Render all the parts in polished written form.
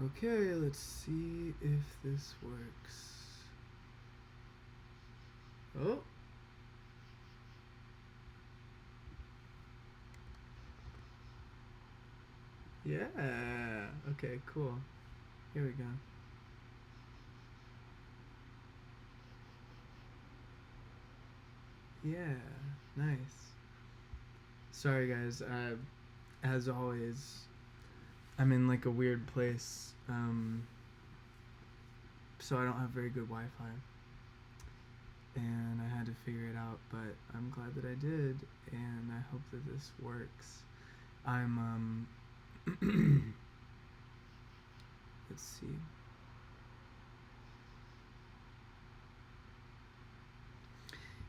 Okay, let's see if this works. Oh. Yeah. Okay, cool. Here we go. Yeah. Nice. Sorry, guys. As always, I'm in like a weird place, so I don't have very good Wi-Fi, and I had to figure it out. But I'm glad that I did, and I hope that this works. I'm let's see.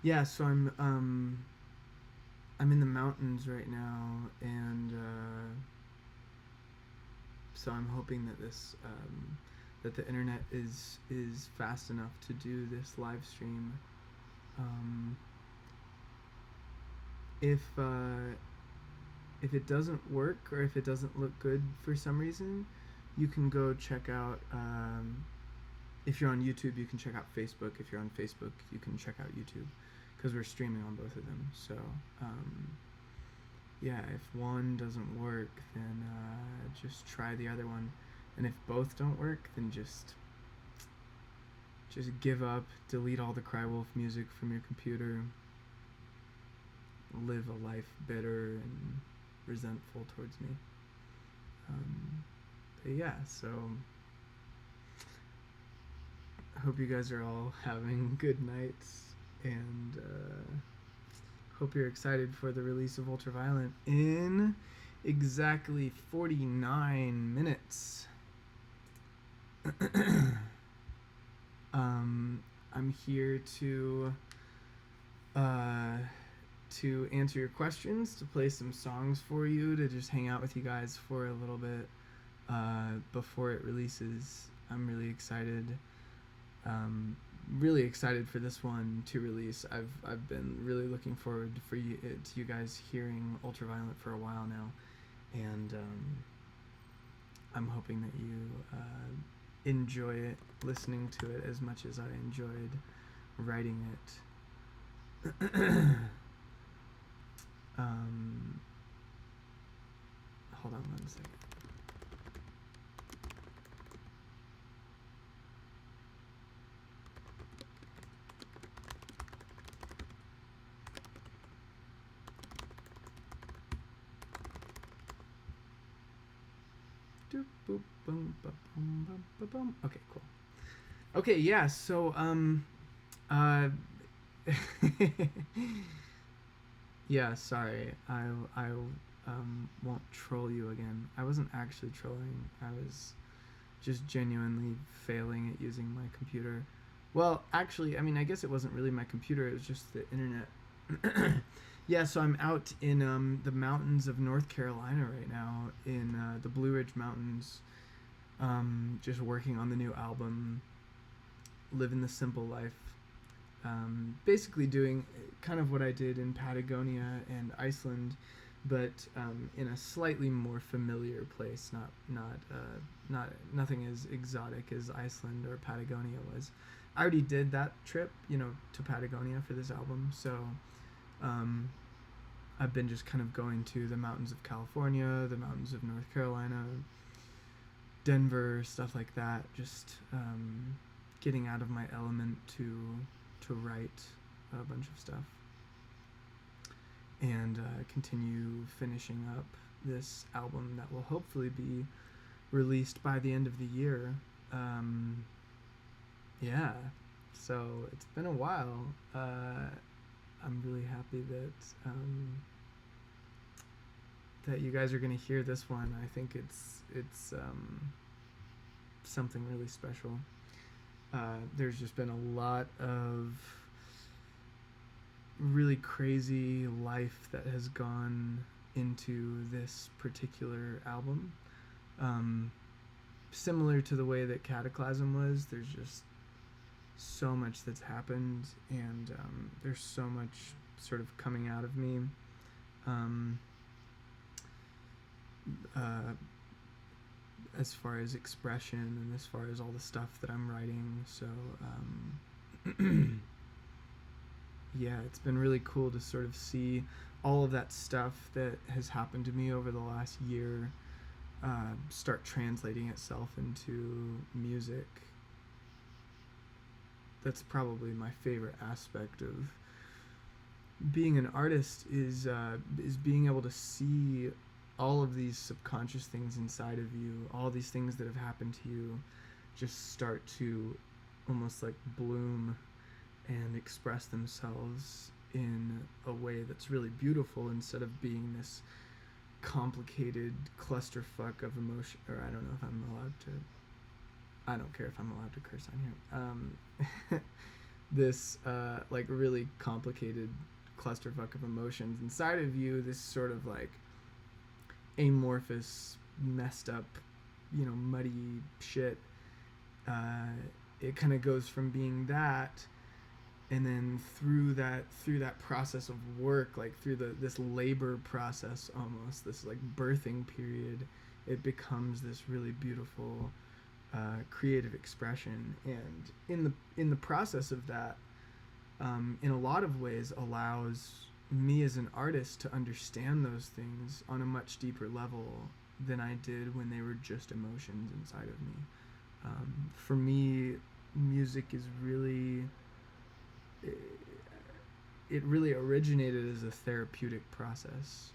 Yeah, so I'm in the mountains right now, and so I'm hoping that this that the internet is fast enough to do this live stream. Um, if it doesn't work or if it doesn't look good for some reason, you can go check out. If you're on YouTube, you can check out Facebook. If you're on Facebook, you can check out YouTube, because we're streaming on both of them. So yeah, if one doesn't work, then just try the other one, and if both don't work, then just give up, delete all the Crywolf music from your computer, live a life bitter and resentful towards me. But yeah, so I hope you guys are all having good nights, and hope you're excited for the release of Ultraviolent in exactly 49 minutes. I'm here to answer your questions, to play some songs for you, to just hang out with you guys for a little bit before it releases. I'm really excited for this one to release. I've been really looking forward to you guys hearing Ultraviolent for a while now, and I'm hoping that you enjoy it, listening to it as much as I enjoyed writing it. Hold on one second. Okay, cool. Okay, yeah. So uh, yeah. Sorry, I won't troll you again. I wasn't actually trolling. I was just genuinely failing at using my computer. Well, actually, I mean, I guess it wasn't really my computer. It was just the internet. Yeah, so I'm out in the mountains of North Carolina right now, in the Blue Ridge Mountains, just working on the new album, living the simple life. Basically doing kind of what I did in Patagonia and Iceland, but in a slightly more familiar place. Nothing as exotic as Iceland or Patagonia was. I already did that trip, to Patagonia for this album, so I've been just kind of going to the mountains of California, the mountains of North Carolina, Denver, stuff like that. Just getting out of my element to write a bunch of stuff, and continue finishing up this album that will hopefully be released by the end of the year. Yeah, so it's been a while. I'm really happy that you guys are gonna hear this one. I think it's something really special. There's just been a lot of really crazy life that has gone into this particular album. Similar to the way that Cataclysm was, there's just so much that's happened, and there's so much sort of coming out of me. uh, as far as expression and as far as all the stuff that I'm writing. So yeah, it's been really cool to sort of see all of that stuff that has happened to me over the last year start translating itself into music. That's probably my favorite aspect of being an artist is being able to see all of these subconscious things inside of you, all these things that have happened to you, just start to almost like bloom and express themselves in a way that's really beautiful instead of being this complicated clusterfuck of emotion. Or I don't know if I'm allowed to. I don't care if I'm allowed to curse on here. This like really complicated clusterfuck of emotions inside of you. This sort of like amorphous, messed up, muddy shit. It kind of goes from being that, and then through that process of work, like through this labor process, almost this like birthing period, it becomes this really beautiful creative expression. And in the process of that, in a lot of ways allows me as an artist to understand those things on a much deeper level than I did when they were just emotions inside of me. For me, music is really, it really originated as a therapeutic process.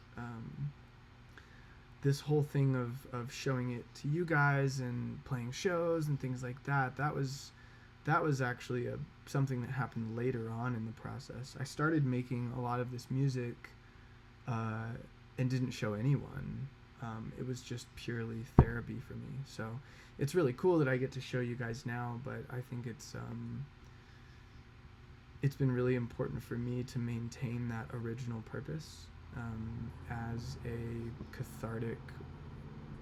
This whole thing of showing it to you guys and playing shows and things like that, that was actually something that happened later on in the process. I started making a lot of this music and didn't show anyone. It was just purely therapy for me. So it's really cool that I get to show you guys now, but I think it's been really important for me to maintain that original purpose as a cathartic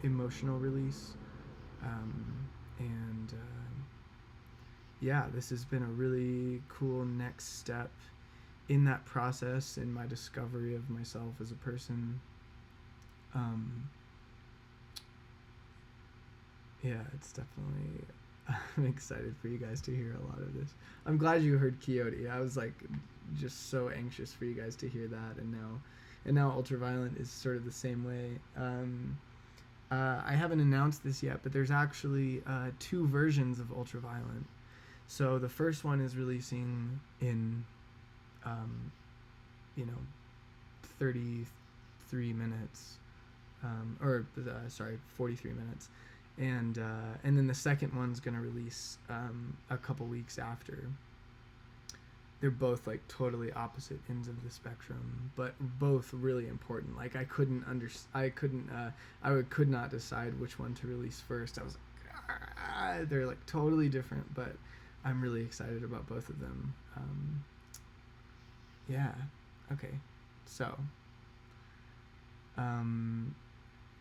emotional release. And yeah, this has been a really cool next step in that process, in my discovery of myself as a person. Yeah, it's definitely, I'm excited for you guys to hear a lot of this. I'm glad you heard Quixote. I was like just so anxious for you guys to hear that, and now Ultraviolent is sort of the same way. I haven't announced this yet, but there's actually 2 versions of Ultraviolent. So the first one is releasing in 33 minutes, 43 minutes, and then the second one's gonna release a couple weeks after. They're both like totally opposite ends of the spectrum, but both really important. Like I could not decide which one to release first. I was like, they're like totally different, but I'm really excited about both of them. Yeah. Okay. So, I'm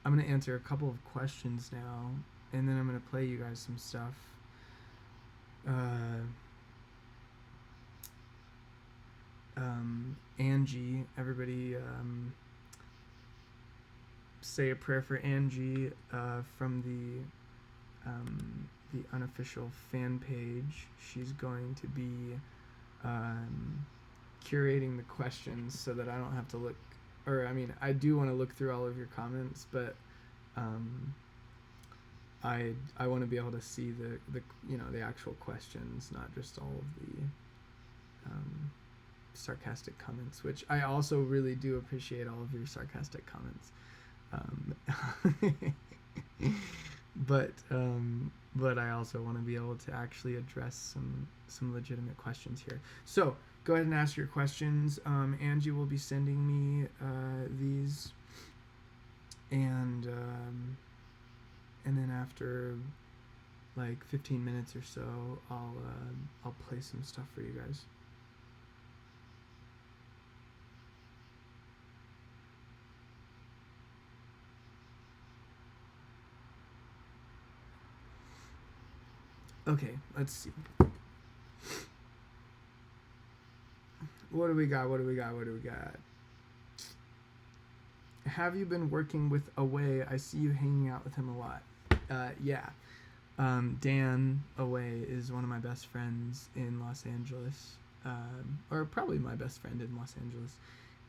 gonna answer a couple of questions now, and then I'm gonna play you guys some stuff. Angie, everybody, say a prayer for Angie from the unofficial fan page. She's going to be curating the questions so that I don't have to look, or I mean, I do want to look through all of your comments, but I want to be able to see the actual questions, not just all of the sarcastic comments, which I also really do appreciate all of your sarcastic comments. But I also want to be able to actually address some legitimate questions here. So go ahead and ask your questions. Angie will be sending me these, and then after like 15 minutes or so, I'll play some stuff for you guys. Okay, let's see. What do we got? Have you been working with Away? I see you hanging out with him a lot. Yeah. Dan Away is one of my best friends in Los Angeles, or probably my best friend in Los Angeles,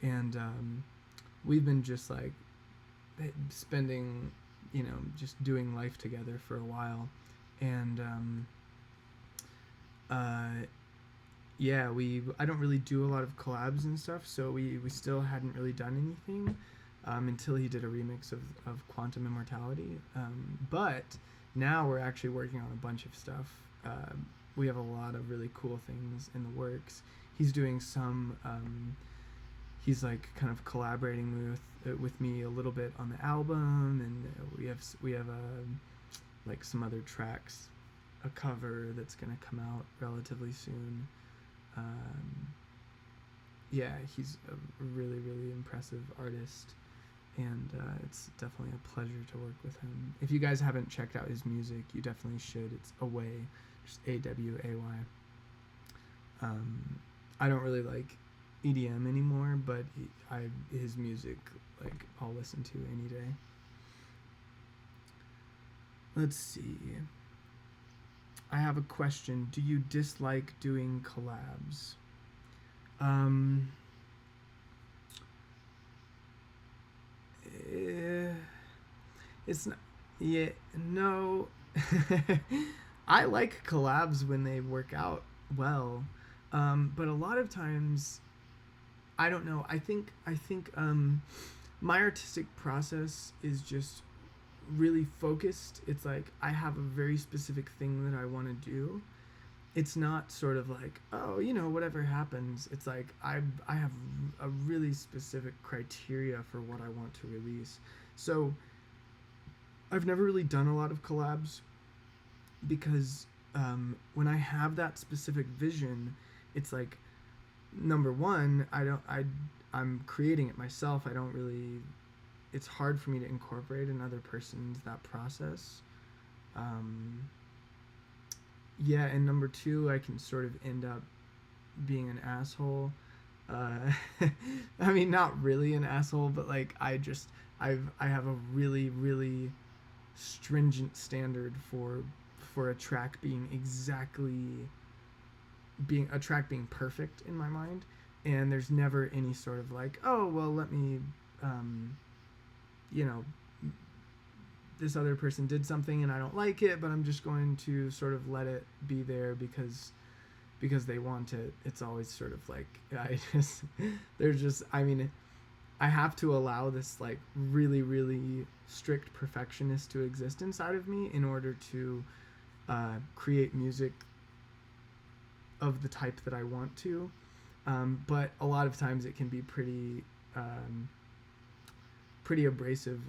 and we've been just like spending, just doing life together for a while, and yeah, I don't really do a lot of collabs and stuff, so we still hadn't really done anything until he did a remix of Quantum Immortality, but now we're actually working on a bunch of stuff. We have a lot of really cool things in the works. He's doing some. He's like kind of collaborating with me a little bit on the album, and we have like some other tracks, a cover that's gonna come out relatively soon. Yeah, he's a really, really impressive artist, and it's definitely a pleasure to work with him. If you guys haven't checked out his music, you definitely should. It's Away, just Away. I don't really like EDM anymore, but his music, like, I'll listen to any day. Let's see. I have a question. Do you dislike doing collabs? It's not. Yeah, no. I like collabs when they work out well, but a lot of times, I don't know. I think my artistic process is just really focused. It's like I have a very specific thing that I want to do. It's not sort of like, oh, whatever happens. It's like I have a really specific criteria for what I want to release. So I've never really done a lot of collabs because when I have that specific vision, it's like, number one, I'm creating it myself. I don't really. It's hard for me to incorporate another person's that process. Yeah, and number two, I can sort of end up being an asshole. I mean, not really an asshole, but like I have a really, really stringent standard for a track being perfect in my mind, and there's never any sort of like, oh well, let me this other person did something and I don't like it, but I'm just going to sort of let it be there because they want it. It's always sort of like I have to allow this like really, really strict perfectionist to exist inside of me in order to create music of the type that I want to. But a lot of times it can be pretty abrasive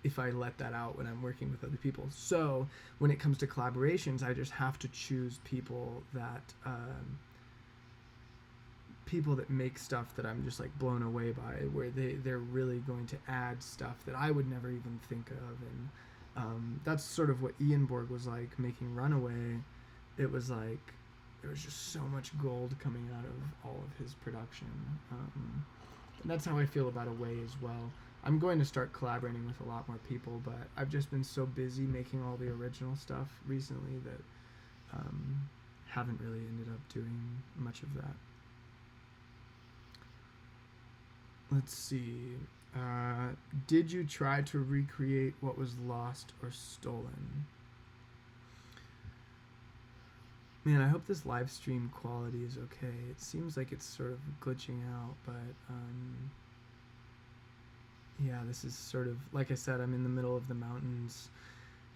if I let that out when I'm working with other people. So when it comes to collaborations, I just have to choose people that make stuff that I'm just like blown away by, where they're really going to add stuff that I would never even think of. And that's sort of what Ian Borg was like making Runaway. It was like there was just so much gold coming out of all of his production. And that's how I feel about Away as well. I'm going to start collaborating with a lot more people, but I've just been so busy making all the original stuff recently that haven't really ended up doing much of that. Let's see. Did you try to recreate what was lost or stolen? Man, I hope this live stream quality is okay. It seems like it's sort of glitching out, but yeah, this is sort of, like I said, I'm in the middle of the mountains,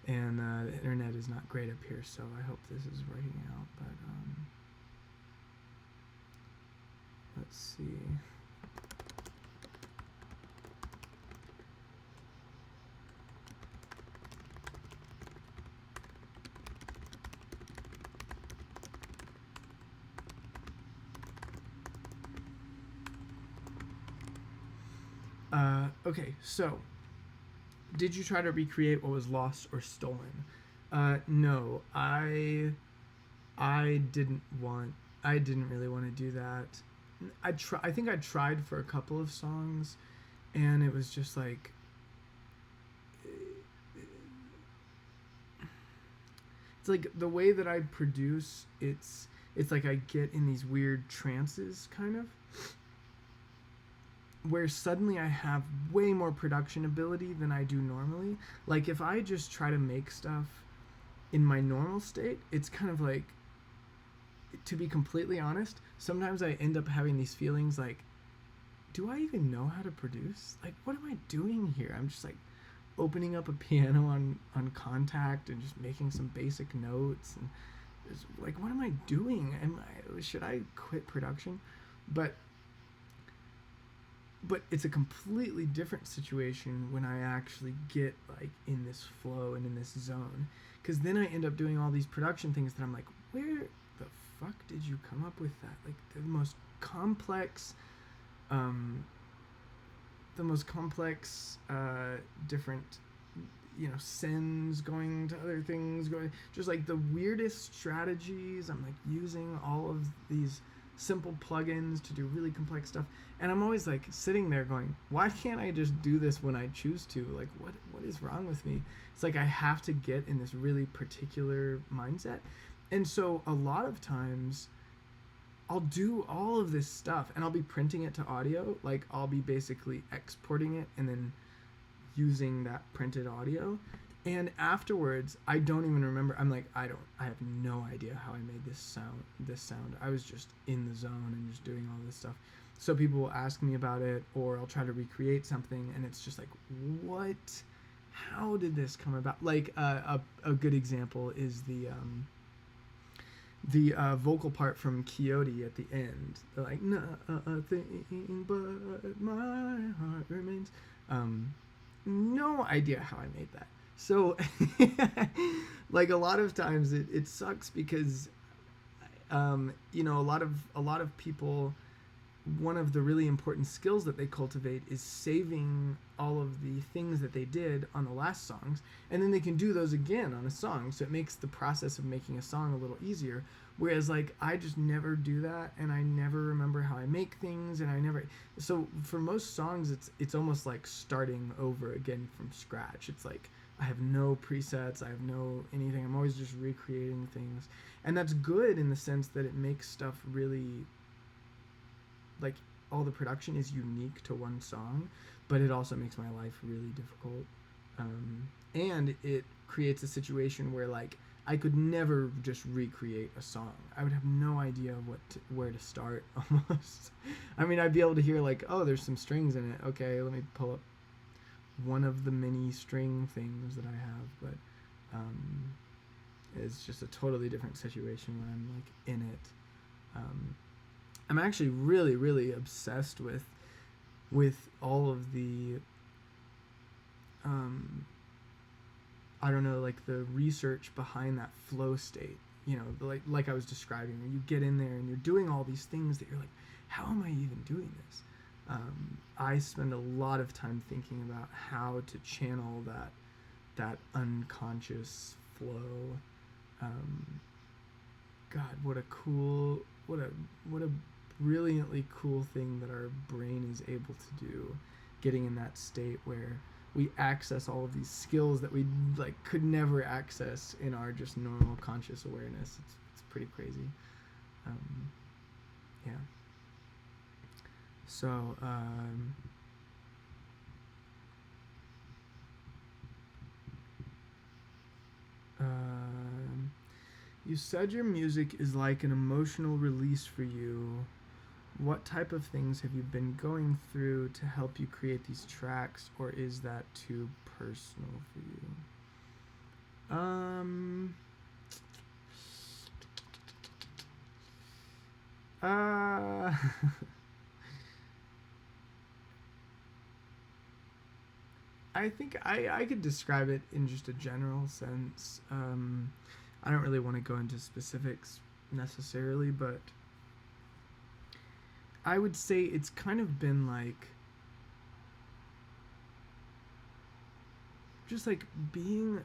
and the internet is not great up here, so I hope this is working out, but let's see. Okay, so did you try to recreate what was lost or stolen? No, I didn't really want to do that. I think I tried for a couple of songs, and it was just like, it's like the way that I produce, it's like I get in these weird trances, kind of, where suddenly I have way more production ability than I do normally. Like if I just try to make stuff in my normal state, it's kind of like, to be completely honest, sometimes I end up having these feelings like, do I even know how to produce? Like, what am I doing here? I'm just like opening up a piano on Contact and just making some basic notes, and it's like, what am I doing? Should I quit production? But it's a completely different situation when I actually get like in this flow and in this zone, because then I end up doing all these production things that I'm like, where the fuck did you come up with that? Like the most complex different, sends going to other things, going just like the weirdest strategies. I'm like using all of these simple plugins to do really complex stuff, and I'm always like sitting there going, why can't I just do this when I choose to? Like, what is wrong with me? It's like I have to get in this really particular mindset. And so a lot of times I'll do all of this stuff and I'll be printing it to audio. Like I'll be basically exporting it and then using that printed audio. And afterwards, I don't even remember. I'm like, I have no idea how I made this sound. I was just in the zone and just doing all this stuff. So people will ask me about it, or I'll try to recreate something, and it's just like, what? How did this come about? Like a good example is the vocal part from Quixote at the end. They're like, nothing but my heart remains. No idea how I made that. So, like a lot of times it sucks because, a lot of people, one of the really important skills that they cultivate is saving all of the things that they did on the last songs, and then they can do those again on a song. So it makes the process of making a song a little easier. Whereas like I just never do that, and I never remember how I make things, and so for most songs it's almost like starting over again from scratch. It's like I have no presets, I have no anything. I'm always just recreating things. And that's good in the sense that it makes stuff really, like, all the production is unique to one song, but it also makes my life really difficult. And it creates a situation where, like, I could never just recreate a song. I would have no idea where to start, almost. I mean, I'd be able to hear, like, oh, there's some strings in it. Okay, let me pull up one of the many string things that I have, but it's just a totally different situation when I'm, like, in it. I'm actually really, really obsessed with all of the, I don't know, like the research behind that flow state, like I was describing, where you get in there and you're doing all these things that you're like, how am I even doing this? I spend a lot of time thinking about how to channel that unconscious flow. God, what a brilliantly cool thing that our brain is able to do, getting in that state where we access all of these skills that we like could never access in our just normal conscious awareness. It's pretty crazy. Yeah. So you said your music is like an emotional release for you. What type of things have you been going through to help you create these tracks, or is that too personal for you? I think I could describe it in just a general sense. I don't really want to go into specifics necessarily, but I would say it's kind of been like, just like being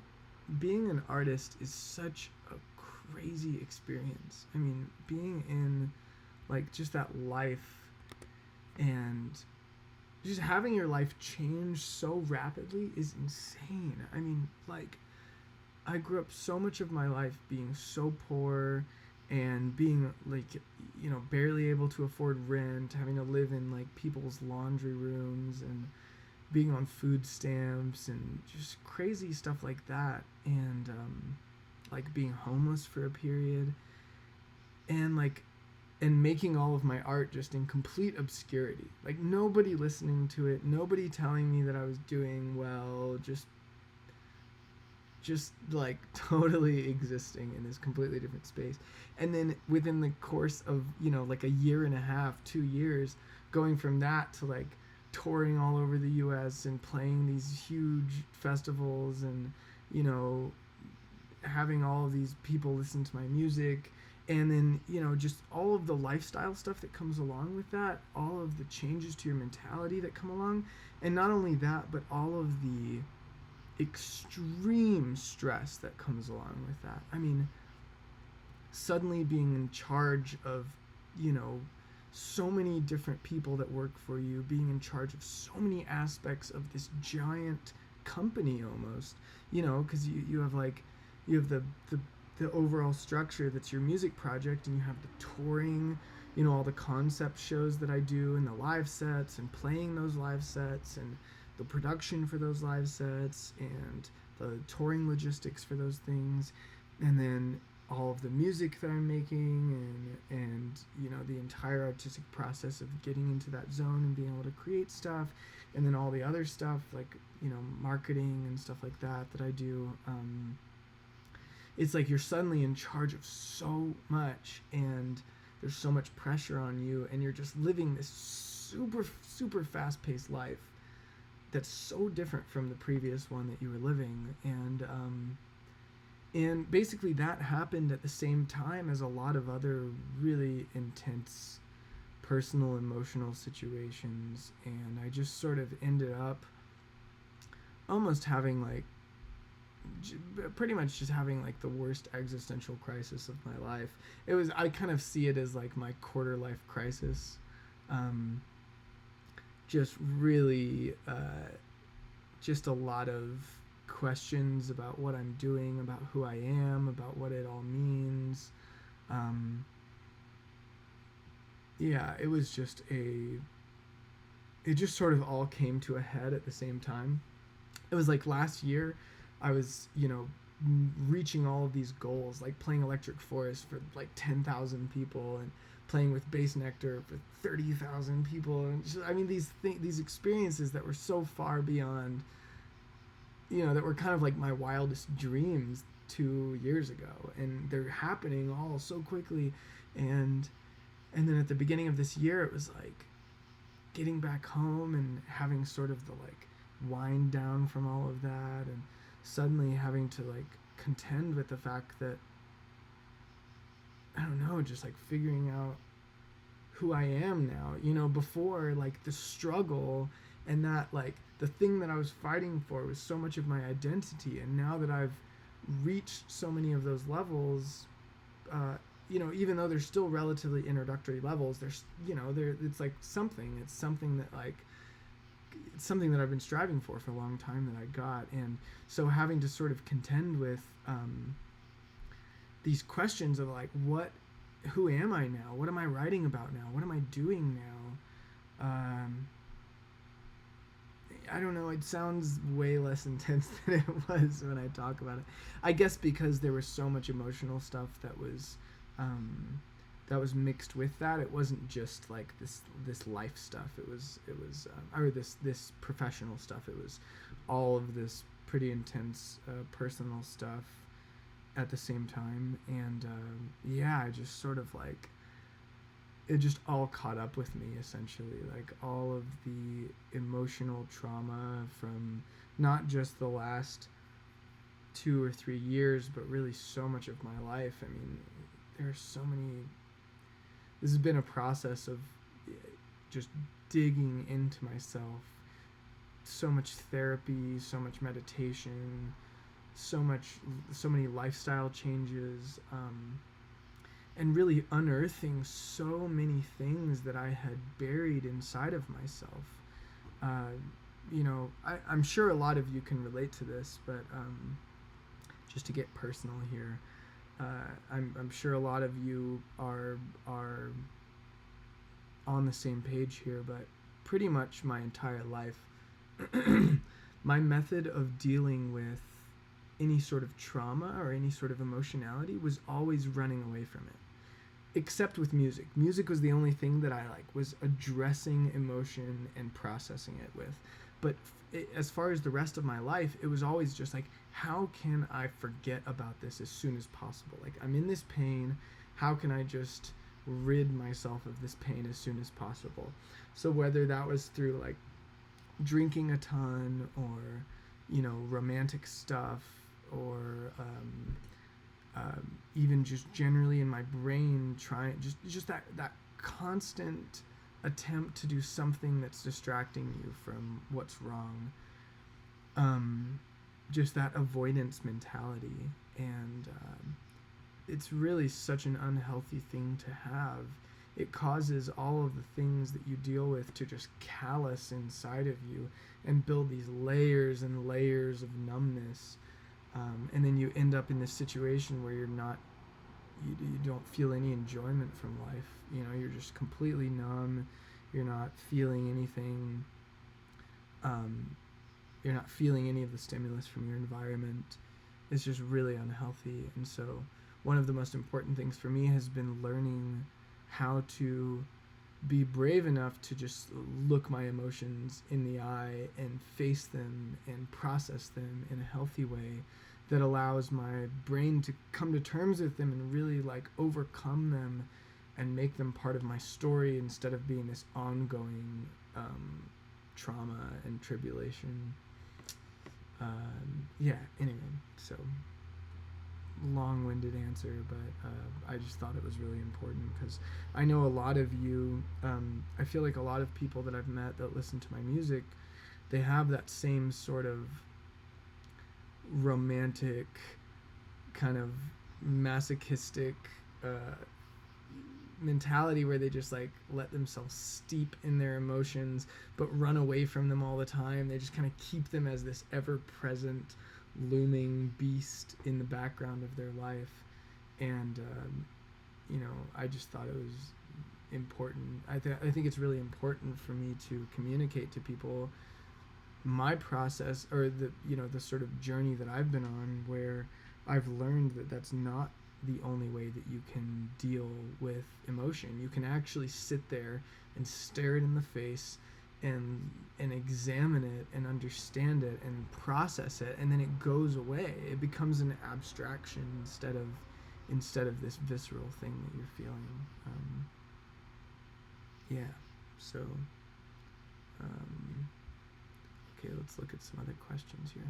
an artist is such a crazy experience. I mean, being in like just that life and just having your life change so rapidly is insane. I mean, like, I grew up so much of my life being so poor and being like, barely able to afford rent, having to live in like people's laundry rooms and being on food stamps and just crazy stuff like that. And like being homeless for a period, and like and making all of my art just in complete obscurity. Like nobody listening to it, nobody telling me that I was doing well, just like totally existing in this completely different space. And then within the course of, like a year and a half, 2 years, going from that to like touring all over the US and playing these huge festivals, and you know having all of these people listen to my music, and then just all of the lifestyle stuff that comes along with that, all of the changes to your mentality that come along, and not only that, but all of the extreme stress that comes along with that. I mean, suddenly being in charge of, so many different people that work for you, being in charge of so many aspects of this giant company almost, because you have like, you have the overall structure that's your music project, and you have the touring, all the concept shows that I do, and the live sets, and playing those live sets, and the production for those live sets, and the touring logistics for those things, and then all of the music that I'm making, and the entire artistic process of getting into that zone and being able to create stuff, and then all the other stuff like marketing and stuff like that I do. It's like you're suddenly in charge of so much, and there's so much pressure on you, and you're just living this super super fast-paced life that's so different from the previous one that you were living. And basically that happened at the same time as a lot of other really intense personal emotional situations, and I just sort of ended up almost having like pretty much just having like the worst existential crisis of my life. I kind of see it as like my quarter life crisis. Just really just a lot of questions about what I'm doing, about who I am, about what it all means. Yeah, it was just it just sort of all came to a head at the same time. It was like last year I was, reaching all of these goals, like playing Electric Forest for like 10,000 people, and playing with Bass Nectar for 30,000 people, and just, I mean, these experiences that were so far beyond, that were kind of like my wildest dreams 2 years ago, and they're happening all so quickly, and then at the beginning of this year, it was like getting back home and having sort of the like wind down from all of that, and suddenly having to like contend with the fact that, I don't know, just like figuring out who I am now. Before, like, the struggle and that like the thing that I was fighting for was so much of my identity, and now that I've reached so many of those levels, even though they're still relatively introductory levels, there's it's like it's something that like it's something that I've been striving for a long time that I got. And so having to sort of contend with these questions of like, who am I now? What am I writing about now? What am I doing now? I don't know, it sounds way less intense than it was when I talk about it. I guess because there was so much emotional stuff that was mixed with that. It wasn't just like this life stuff. It was or this professional stuff. It was all of this pretty intense personal stuff at the same time. And yeah, I just sort of like, it just all caught up with me, essentially. Like all of the emotional trauma from not just the last 2 or 3 years, but really so much of my life. I mean, there's so many. This has been a process of just digging into myself. So much therapy, so much meditation, so many lifestyle changes, and really unearthing so many things that I had buried inside of myself. uh, I'm sure a lot of you can relate to this, but just to get personal here, I'm sure a lot of you are on the same page here, but pretty much my entire life, my method of dealing with any sort of trauma or any sort of emotionality was always running away from it. Except with music. Music was the only thing that I was addressing emotion and processing it with. But as far as the rest of my life, it was always just how can I forget about this as soon as possible? I'm in this pain, how can I just rid myself of this pain as soon as possible? So whether that was through drinking a ton, or romantic stuff, or even just generally in my brain trying just that constant attempt to do something that's distracting you from what's wrong, just that avoidance mentality. And it's really such an unhealthy thing to have. It causes all of the things that you deal with to just callous inside of you and build these layers and layers of numbness. And then you end up in this situation where you don't feel any enjoyment from life. You're just completely numb. You're not feeling anything. You're not feeling any of the stimulus from your environment. It's just really unhealthy. And so one of the most important things for me has been learning how to be brave enough to just look my emotions in the eye and face them and process them in a healthy way that allows my brain to come to terms with them and really overcome them and make them part of my story instead of being this ongoing trauma and tribulation. Anyway, so long-winded answer, but I just thought it was really important because I know a lot of you, I feel like a lot of people that I've met that listen to my music, they have that same sort of romantic, kind of masochistic mentality where they just let themselves steep in their emotions but run away from them all the time. They just kind of keep them as this ever-present looming beast in the background of their life. And I just thought it was important. I think it's really important for me to communicate to people my process, or the sort of journey that I've been on, where I've learned that that's not the only way that you can deal with emotion. You can actually sit there and stare it in the face and examine it and understand it and process it, and then it goes away. It becomes an abstraction instead of this visceral thing that you're feeling. So okay, let's look at some other questions here.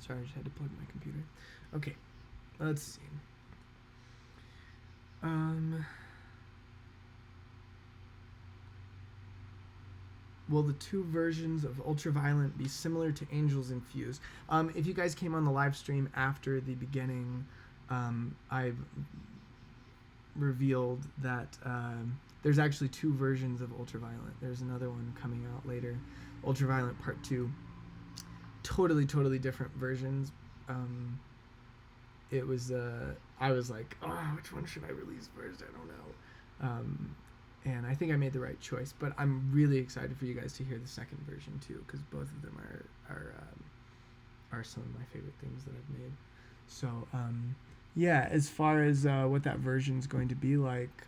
Sorry, I just had to plug my computer. Okay, let's see. Will the two versions of Ultraviolent be similar to Angels Infused? If you guys came on the live stream after the beginning, I revealed that there's actually two versions of Ultraviolent. There's another one coming out later, Ultraviolent Part 2. Totally different versions. It was I was like, which one should I release first? I don't know. And I think I made the right choice, but I'm really excited for you guys to hear the second version too, because both of them are some of my favorite things that I've made. So as far as what that version's going to be like,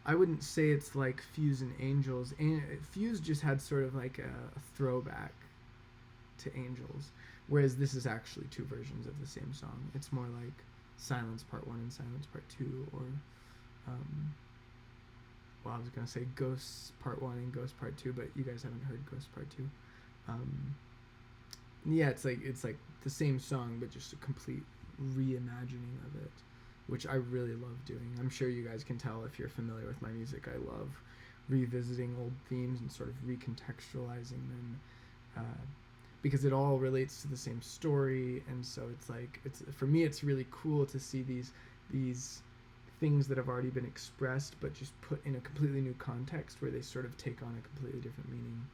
I wouldn't say it's like Fuse and Angels. Fuse just had sort of like a throwback to Angels, whereas this is actually two versions of the same song. It's more like Silence Part 1 and Silence Part 2, well, I was gonna say Ghosts Part 1 and Ghost Part 2, but you guys haven't heard Ghost Part 2. Yeah, it's like the same song, but just a complete reimagining of it, which I really love doing. I'm sure you guys can tell if you're familiar with my music. I love revisiting old themes and sort of recontextualizing them, because it all relates to the same story. And so it's like, it's, for me, it's really cool to see these things that have already been expressed, but just put in a completely new context where they sort of take on a completely different meaning.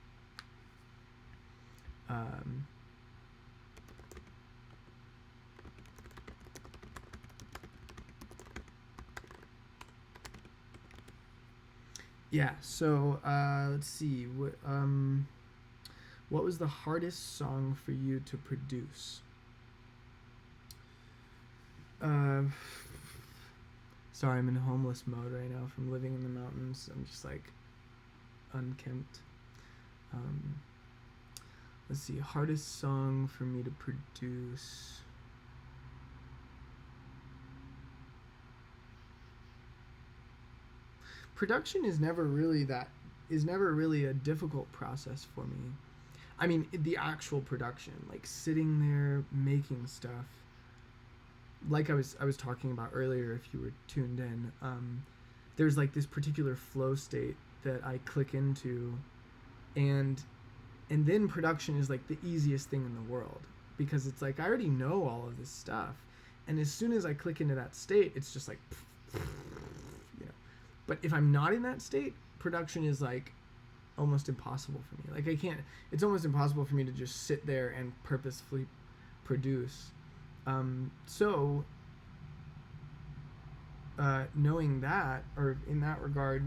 Yeah, so let's see. What was the hardest song for you to produce? Sorry, I'm in homeless mode right now from living in the mountains. I'm just like unkempt. Let's see, hardest song for me to produce. Production is never really a difficult process for me. I mean, the actual production, like sitting there making stuff. Like I was talking about earlier, if you were tuned in, there's like this particular flow state that I click into, and then production is like the easiest thing in the world, because it's like I already know all of this stuff, and as soon as I click into that state, it's just like, you know. But if I'm not in that state, production is like almost impossible for me. Like I can't. It's almost impossible for me to just sit there and purposefully produce. So knowing that, or in that regard,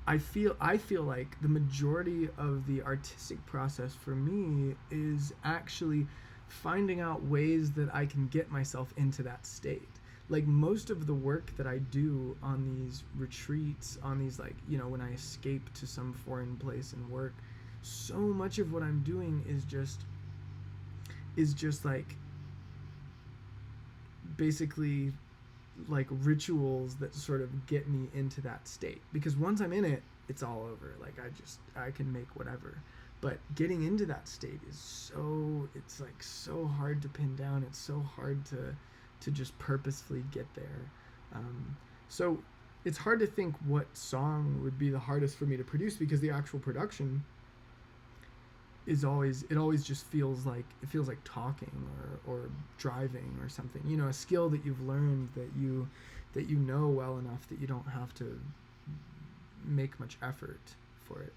I feel like the majority of the artistic process for me is actually finding out ways that I can get myself into that state. Like most of the work that I do on these retreats, on these, like, you know, when I escape to some foreign place and work, so much of what I'm doing is just like basically like rituals that sort of get me into that state, because once I'm in it, it's all over. Like I can make whatever, but getting into that state is it's like so hard to pin down. It's so hard to just purposefully get there. So it's hard to think what song would be the hardest for me to produce, because the actual production is always just feels like talking or driving or something, you know, a skill that you've learned, that you know well enough that you don't have to make much effort for it.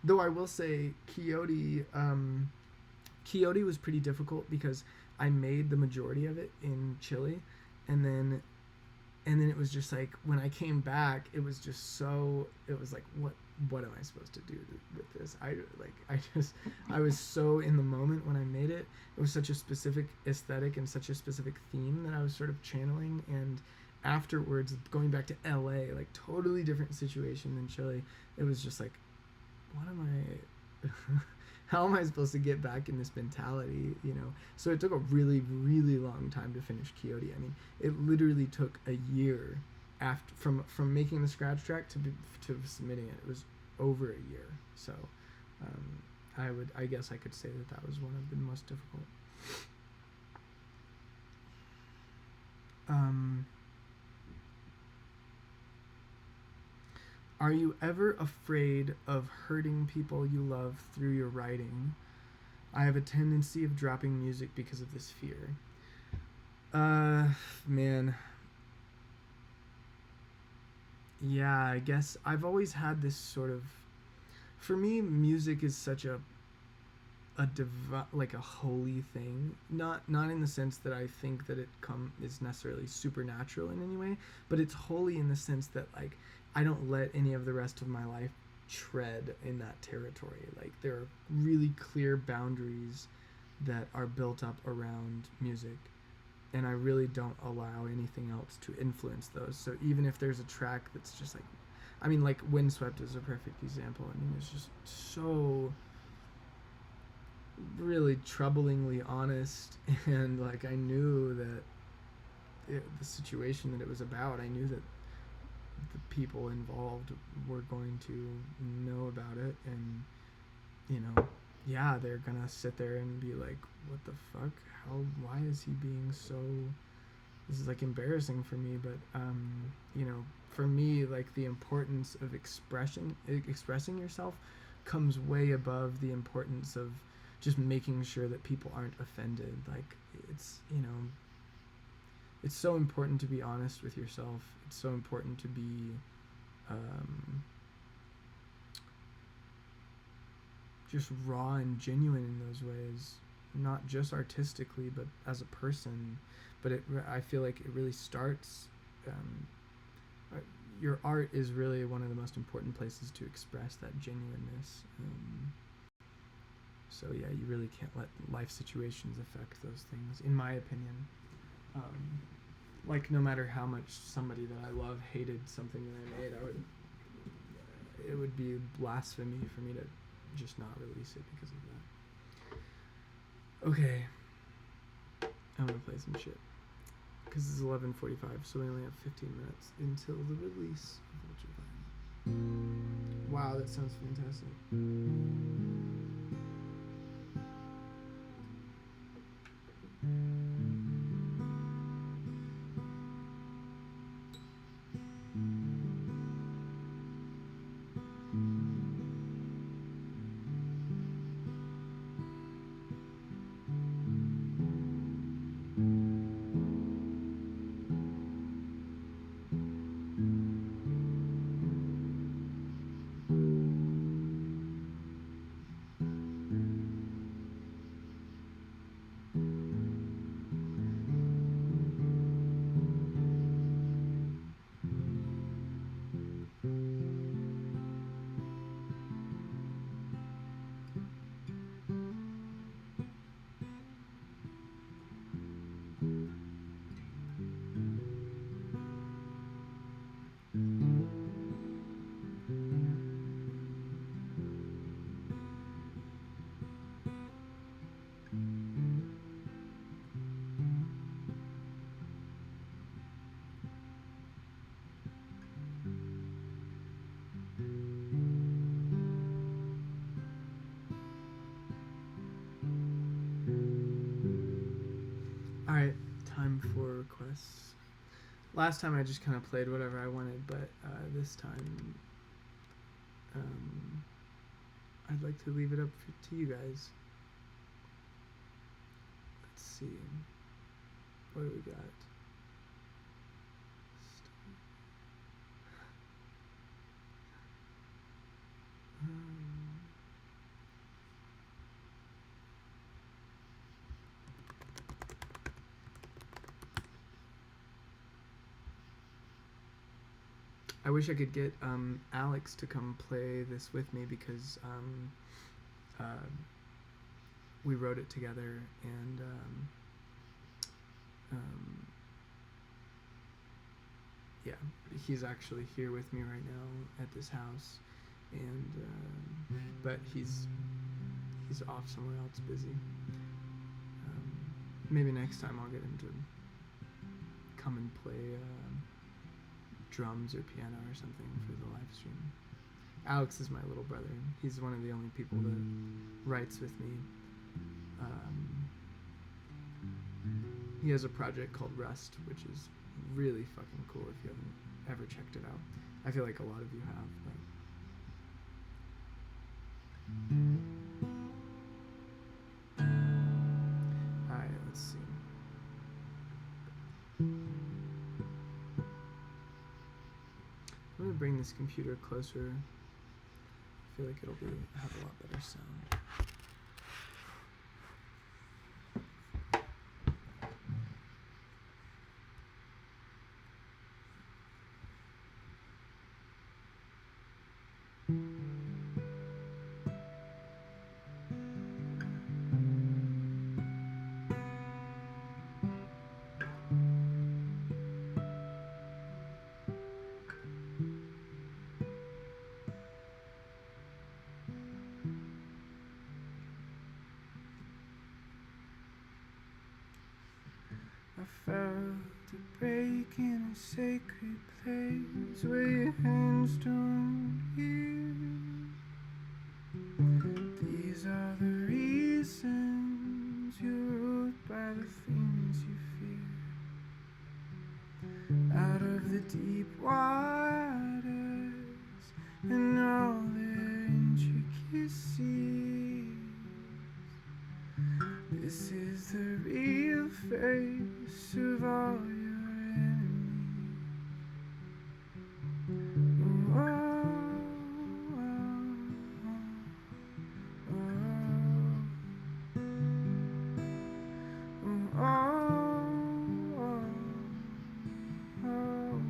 Though I will say Quixote was pretty difficult, because I made the majority of it in Chile, and then it was just like, when I came back, it was like, what am I supposed to do with this? I was so in the moment when I made it. It was such a specific aesthetic and such a specific theme that I was sort of channeling, and afterwards, going back to LA, like totally different situation than Chile, it was just like, what am I how am I supposed to get back in this mentality, you know? So it took a really, really long time to finish Quixote. I mean, it literally took a year after from making the scratch track to submitting it. It was over a year. So I guess I could say that was one of the most difficult. Are you ever afraid of hurting people you love through your writing? I have a tendency of dropping music because of this fear. Man. Yeah, I guess I've always had this sort of... For me, music is such a holy thing. Not in the sense that I think that it is necessarily supernatural in any way, but it's holy in the sense that, like, I don't let any of the rest of my life tread in that territory. Like, there are really clear boundaries that are built up around music, and I really don't allow anything else to influence those. So even if there's a track that's just like, I mean, like Windswept is a perfect example. I mean, it's just so really troublingly honest, and like I knew that the situation that it was about, I knew that the people involved were going to know about it, and you know, yeah, they're gonna sit there and be like, what the fuck, how, why is he being so, this is like embarrassing for me. But you know, for me, like the importance of expressing yourself comes way above the importance of just making sure that people aren't offended. Like, it's, you know, it's so important to be honest with yourself. It's so important to be um, just raw and genuine in those ways, not just artistically, but as a person. But I feel like it really starts. Um, your art is really one of the most important places to express that genuineness. So yeah, you really can't let life situations affect those things, in my opinion. Like, no matter how much somebody that I love hated something that I made, it would be blasphemy for me to just not release it because of that. Okay, I'm gonna play some shit because it's 11:45, so we only have 15 minutes until the release of Ultraviolent. Wow, that sounds fantastic. Alright, time for requests. Last time I just kind of played whatever I wanted, but this time I'd like to leave it up to you guys. Let's see. What do we got? I wish I could get Alex to come play this with me because we wrote it together, and yeah, he's actually here with me right now at this house, and but he's off somewhere else busy. Maybe next time I'll get him to come and play drums or piano or something for the live stream. Alex is my little brother. He's one of the only people that writes with me. He has a project called Rust, which is really fucking cool if you haven't ever checked it out. I feel like a lot of you have, but... Alright, let's see. I'm gonna bring this computer closer. I feel like it'll have a lot better sound. I felt a break in a sacred place where your hands don't heal. These are the reasons you're ruled by the things you fear. Out of the deep waters and all their intricacies, this is the real face of all your enemies. Oh, oh, oh, oh,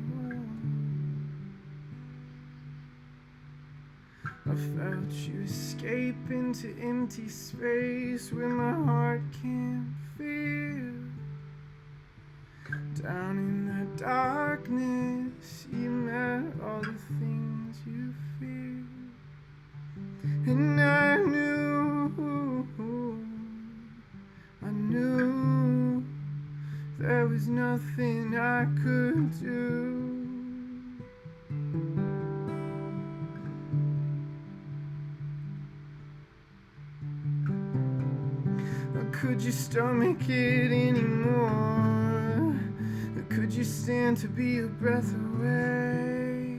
I felt you escape into empty space where my heart can't feel. Down in the darkness, you met all the things you feared. And I knew there was nothing I could do. Could you stomach it anymore? Or could you stand to be a breath away?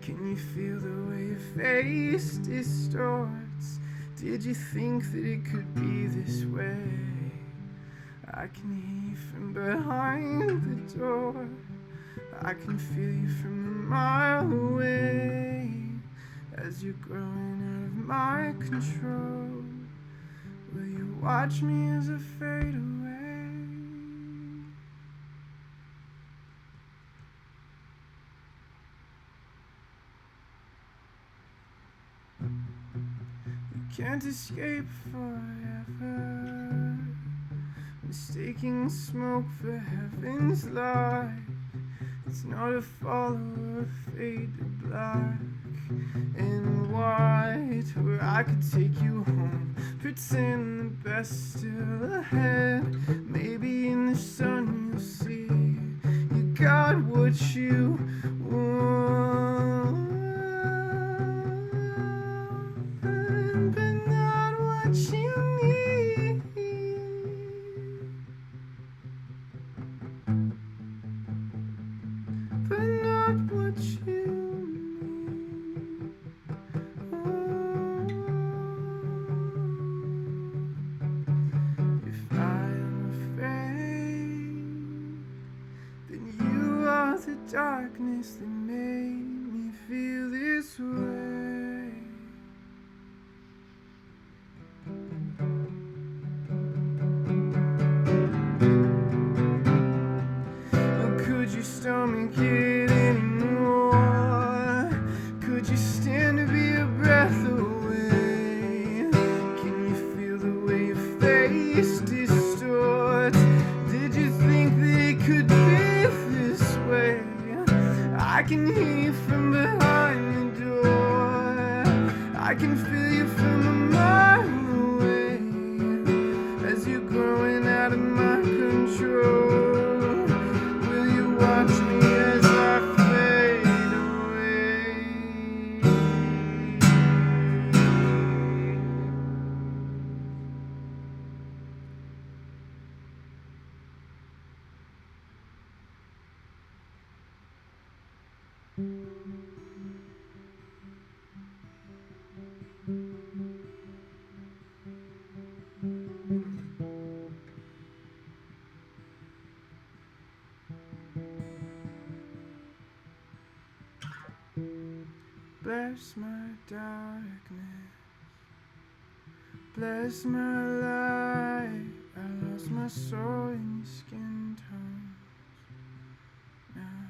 Can you feel the way your face distorts? Did you think that it could be this way? I can hear you from behind the door. I can feel you from a mile away. As you're growing out of my control, will you watch me as I fade away? You can't escape forever, mistaking smoke for heaven's light. It's not a follower of faded black and white, where I could take you home, pretend the best still ahead. Maybe in the sun you'll see you got what you want, but not what you need. But not what you need. If I am afraid, then you are the darkness that made me feel this way. Or could you stomach it anymore? Could you stand to be a breath away? Can you feel the way your face distorts? Did you think that it could be this way? I can hear you from behind the door. I can feel you from a mile away. As you're growing out of my control, will you watch me as I fade away? Bless my darkness, bless my light. I lost my soul in your skin tones now.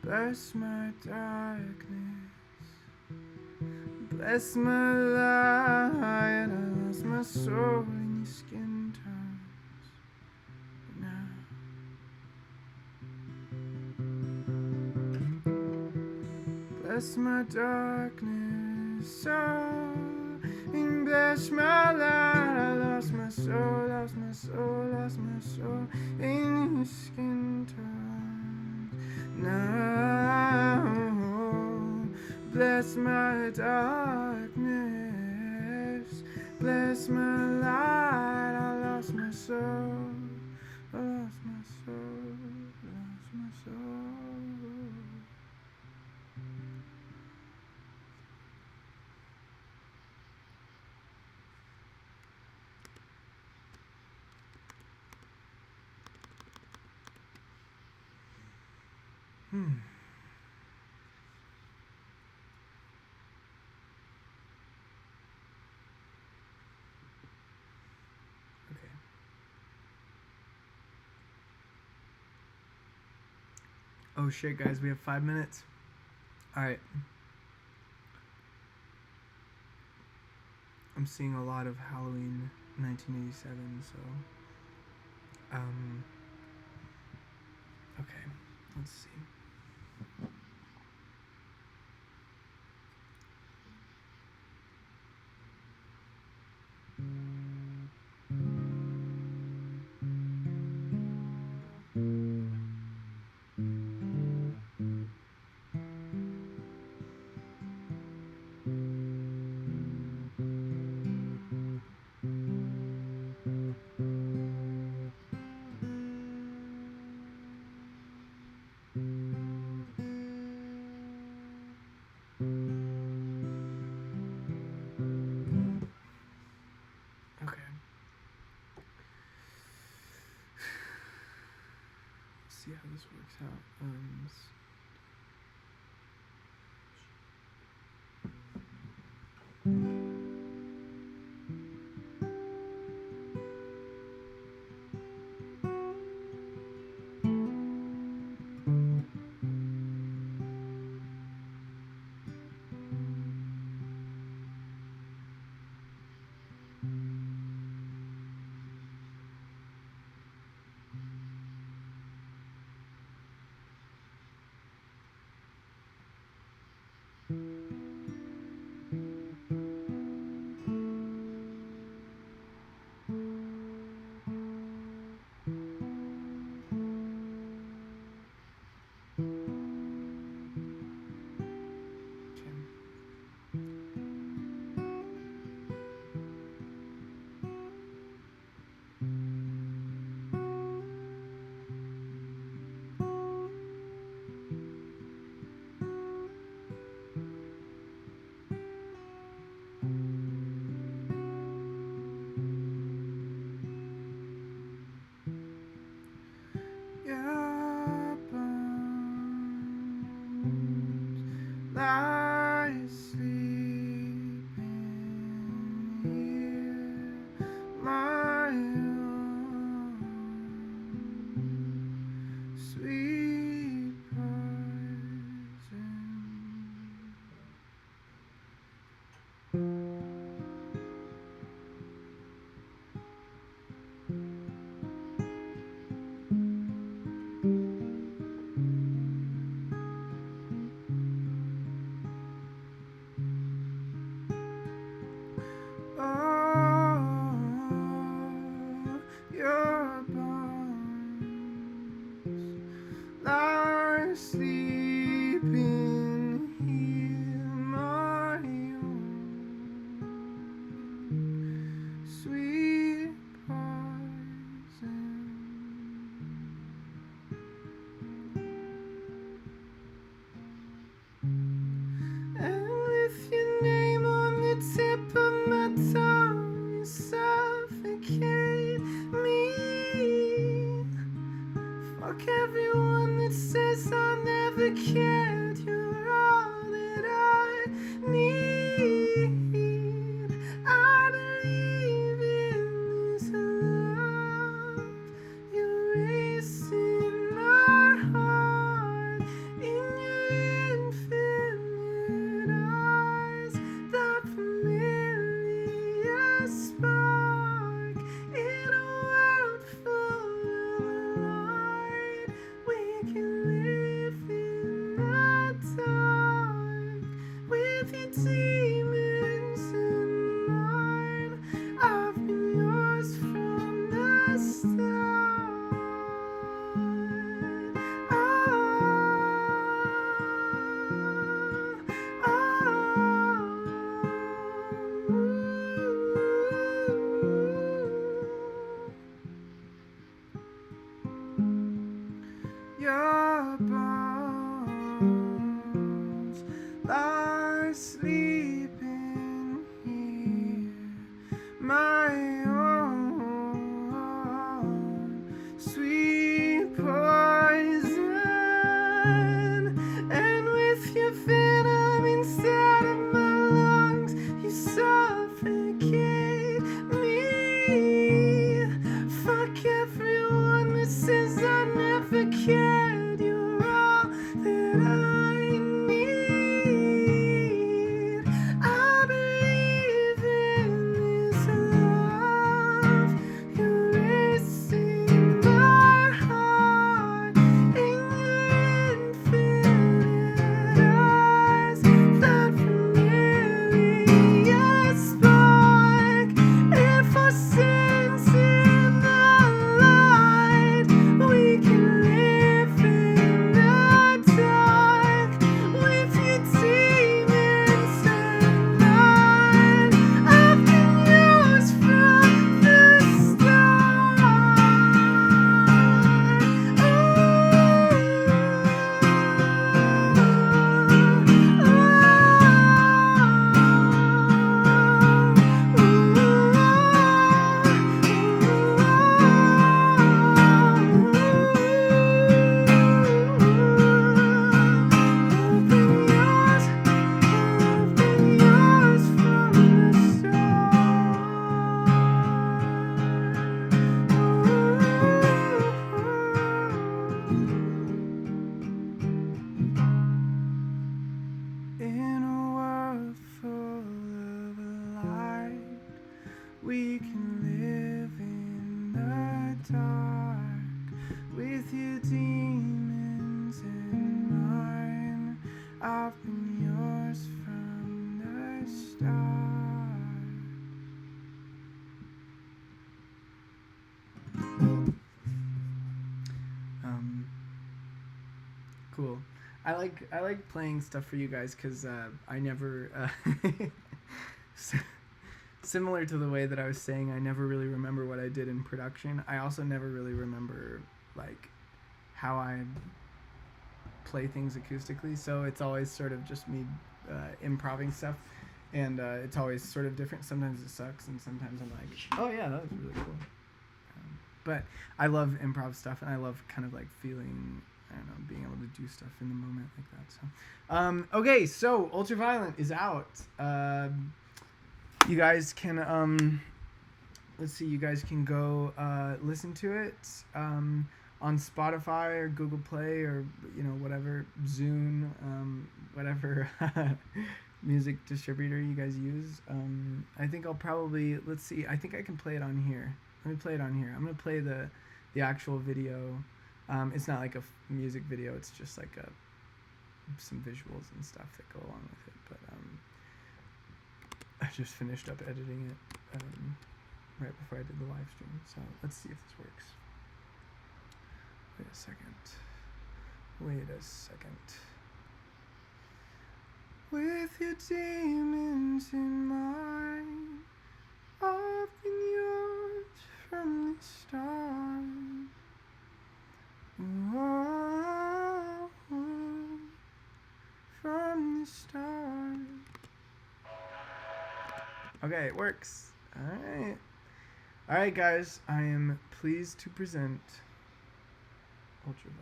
Bless my darkness, bless my light. I lost my soul in your skin tones now. Bless my darkness, oh, and bless my light. lost my light, I lost my soul, I lost my soul, I lost my soul. Okay. Oh shit, guys, we have 5 minutes. Alright. I'm seeing a lot of Halloween 1987, so okay, let's see. Okay. Let's see how this works out. my own sweet poison. And with your venom inside of my lungs, you suffocate me. Fuck everyone that says I never cared. You're all that I need. I believe in this love. You're racing my heart in your infinite eyes. That familiar spark. If our sins in the light, we can live in the dark with your demons and mine. I've been yours from the start. In a world full of light, we can live in the dark with your demons in mine. I've been yours from the start. Cool. I like playing stuff for you guys because I never similar to the way that I was saying I never really remember what I did in production. I also never really remember like how I play things acoustically, so it's always sort of just me improving stuff, and it's always sort of different. Sometimes it sucks, and sometimes I'm like, oh yeah, that was really cool. But I love improv stuff, and I love kind of like feeling, I don't know, being able to do stuff in the moment like that. So, okay, so Ultraviolent is out. You guys can, let's see, you guys can go listen to it on Spotify or Google Play or, you know, whatever, Zune, whatever music distributor you guys use. I think I'll probably, let's see, I think I can play it on here. Let me play it on here. I'm going to play the actual video. It's not like a music video. It's just like some visuals and stuff that go along with it. But I just finished up editing it right before I did the live stream. So let's see if this works. Wait a second. With your demons in mind, I've been yours from the start. Oh, from the start. Okay, it works. Alright guys, I am pleased to present Ultraviolent.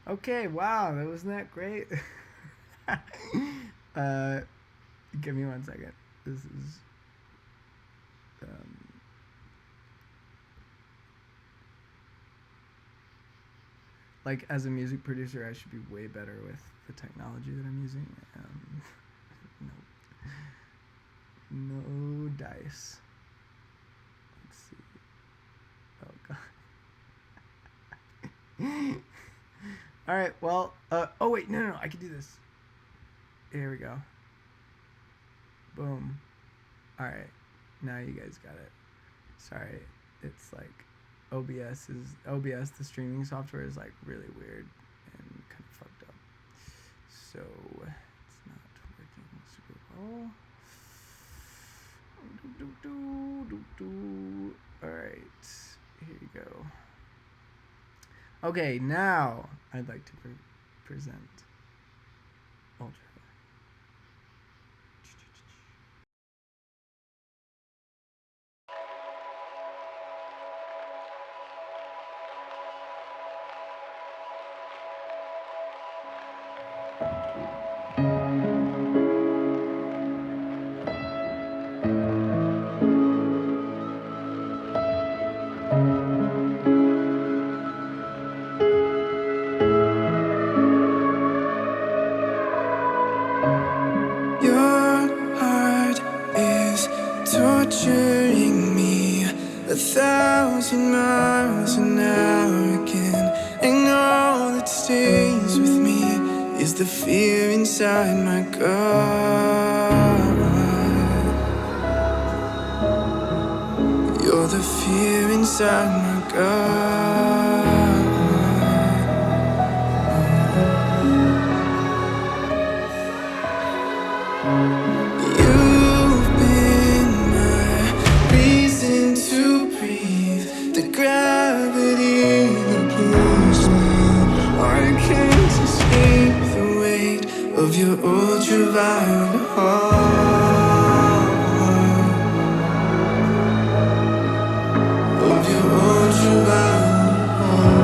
Okay, wow, that wasn't that great. Give me 1 second. This is like, as a music producer, I should be way better with the technology that I'm using. No dice. Let's see. Oh god. All right. Well. Oh wait. No. I can do this. Here we go. Boom. All right. Now you guys got it. Sorry, it's like OBS, the streaming software, is like really weird and kind of fucked up. So it's not working super well. Alright, here you go. Okay, now I'd like to present Ultraviolent. Torturing me 1,000 miles an hour again, and all that stays with me is the fear inside my gut. You're the fear inside my gut. You've been my reason to breathe, the gravity that pulls me. I can't escape the weight of your ultraviolet heart, of your ultraviolet heart.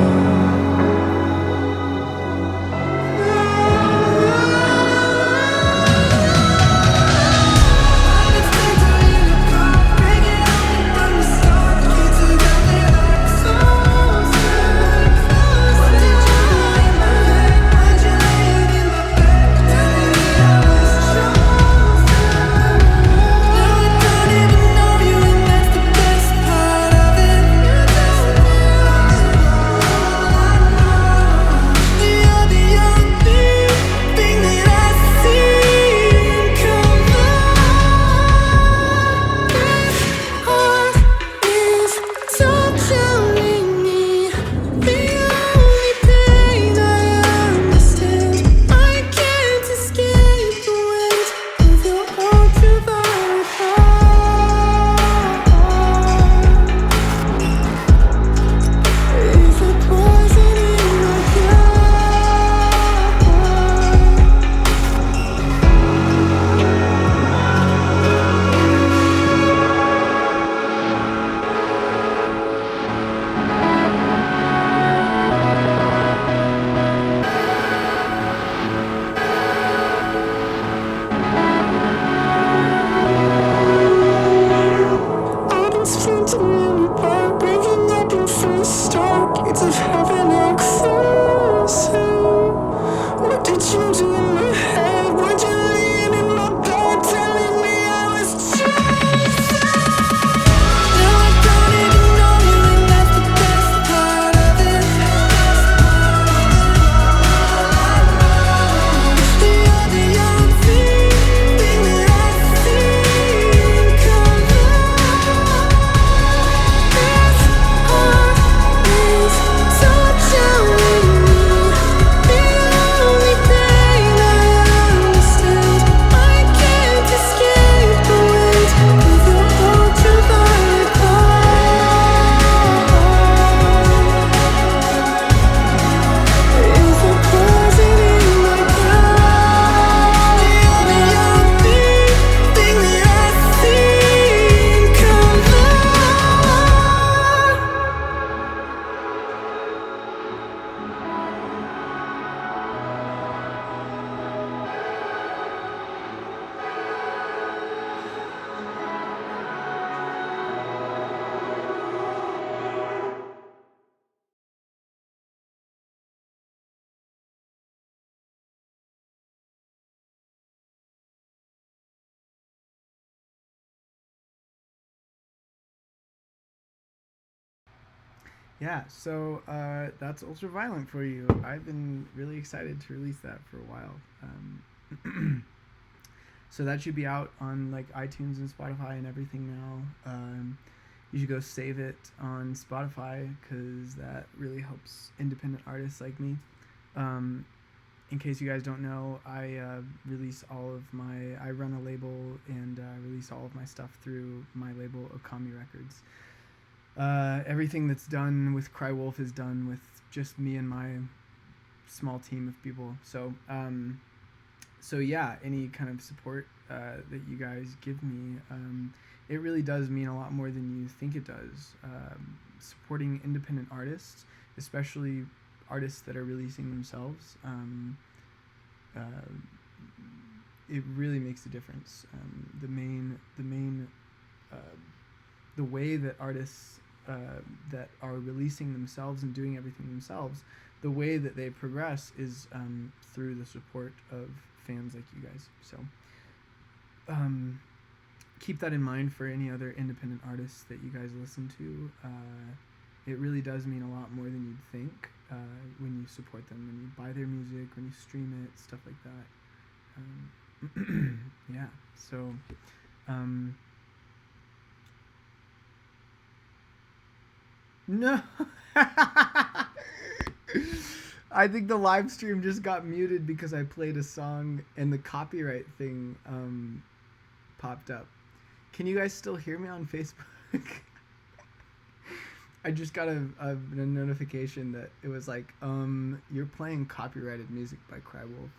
Yeah, so that's Ultraviolent for you. I've been really excited to release that for a while. So that should be out on like iTunes and Spotify and everything now. you should go save it on Spotify, because that really helps independent artists like me. Um, in case you guys don't know, I release all of my. I run a label and release all of my stuff through my label, Okami Records. Everything that's done with Crywolf is done with just me and my small team of people. So yeah, any kind of support that you guys give me, it really does mean a lot more than you think it does. Supporting independent artists, especially artists that are releasing themselves, it really makes a difference. The way that artists that are releasing themselves and doing everything themselves, the way that they progress is through the support of fans like you guys. So keep that in mind for any other independent artists that you guys listen to. It really does mean a lot more than you'd think when you support them, when you buy their music, when you stream it, stuff like that. Yeah, so no. I think the live stream just got muted because I played a song and the copyright thing popped up. Can you guys still hear me on Facebook? I just got a notification that it was like, you're playing copyrighted music by Crywolf.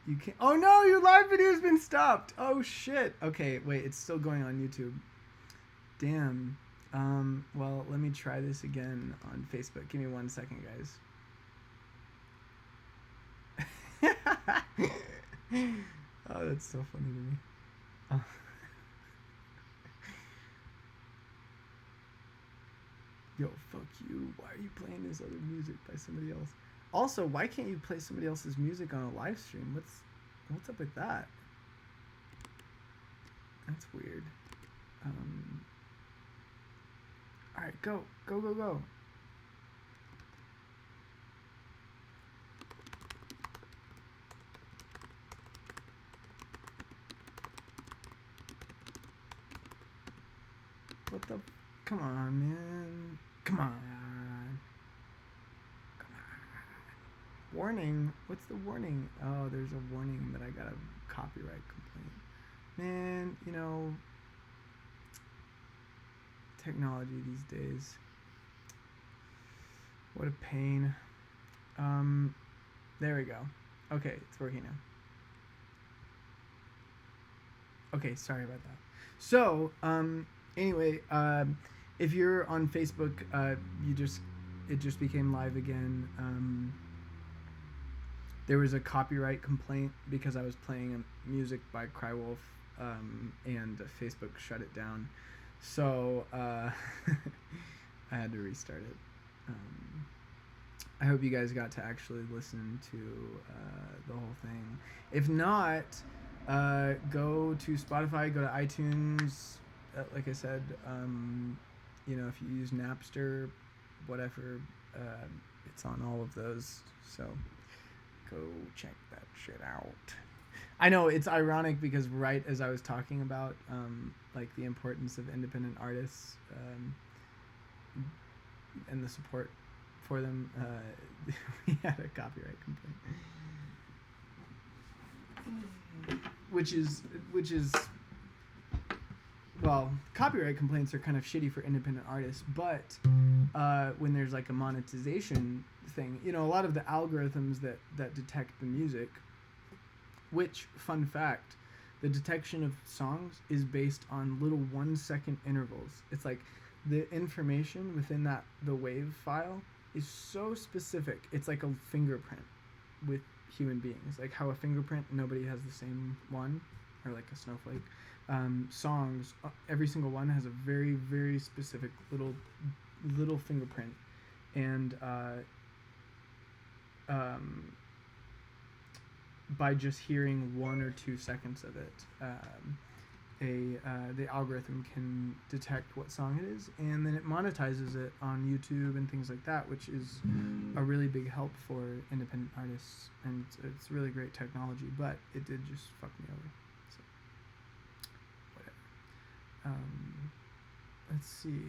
You can't. Oh no, your live video's been stopped. Oh shit. Okay, wait, it's still going on YouTube. Damn. Well, let me try this again on Facebook. Give me 1 second, guys. Oh, that's so funny to me. Oh. Yo, fuck you. Why are you playing this other music by somebody else? Also, why can't you play somebody else's music on a live stream? What's up with that? That's weird. Alright, go. Go, go, go. What the? Come on, man. Come on. Come on. Warning. What's the warning? Oh, there's a warning that I got a copyright complaint. Man, you know, technology these days. What a pain. There we go. Okay, it's working now. Okay, sorry about that. So, anyway, if you're on Facebook, it just became live again. There was a copyright complaint because I was playing music by Crywolf, and Facebook shut it down. So I had to restart it. I hope you guys got to actually listen to the whole thing. If not, go to Spotify, go to iTunes. Like I said, you know, if you use Napster, whatever, it's on all of those. So go check that shit out. I know it's ironic because right as I was talking about like the importance of independent artists and the support for them, we had a copyright complaint, which is well, copyright complaints are kind of shitty for independent artists, but when there's like a monetization thing, you know, a lot of the algorithms that detect the music, which, fun fact, the detection of songs is based on little 1 second intervals. It's like the information within the wave file is so specific. It's like a fingerprint with human beings. Like how a fingerprint, nobody has the same one, or like a snowflake. Songs, every single one has a very, very specific little fingerprint. And by just hearing 1 or 2 seconds of it, the algorithm can detect what song it is, and then it monetizes it on YouTube and things like that, which is a really big help for independent artists, and it's really great technology, but it did just fuck me over. So, whatever. let's see.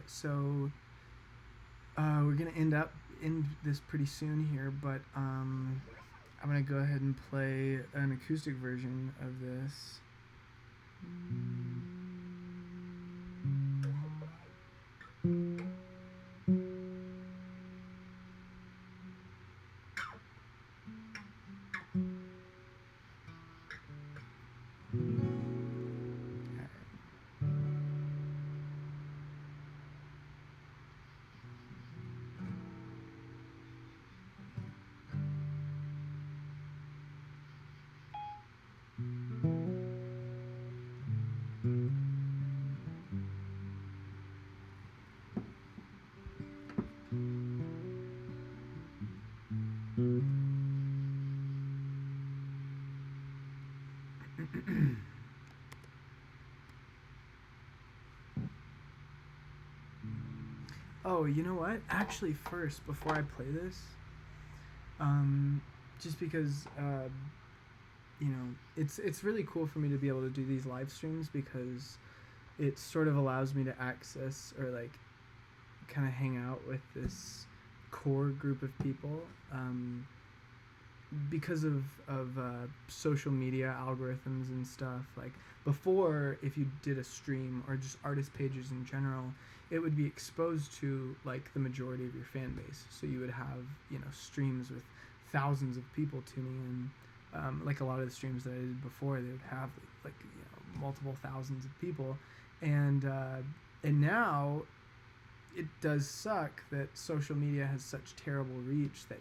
So we're gonna end this pretty soon here, but I'm gonna go ahead and play an acoustic version of this. Oh, you know what? Actually, first, before I play this, just because it's really cool for me to be able to do these live streams because it sort of allows me to access or like kind of hang out with this core group of people. Because of social media algorithms and stuff, like before, if you did a stream or just artist pages in general, it would be exposed to like the majority of your fan base. So you would have, streams with thousands of people tuning in. Like a lot of the streams that I did before, they would have like multiple thousands of people, and now it does suck that social media has such terrible reach that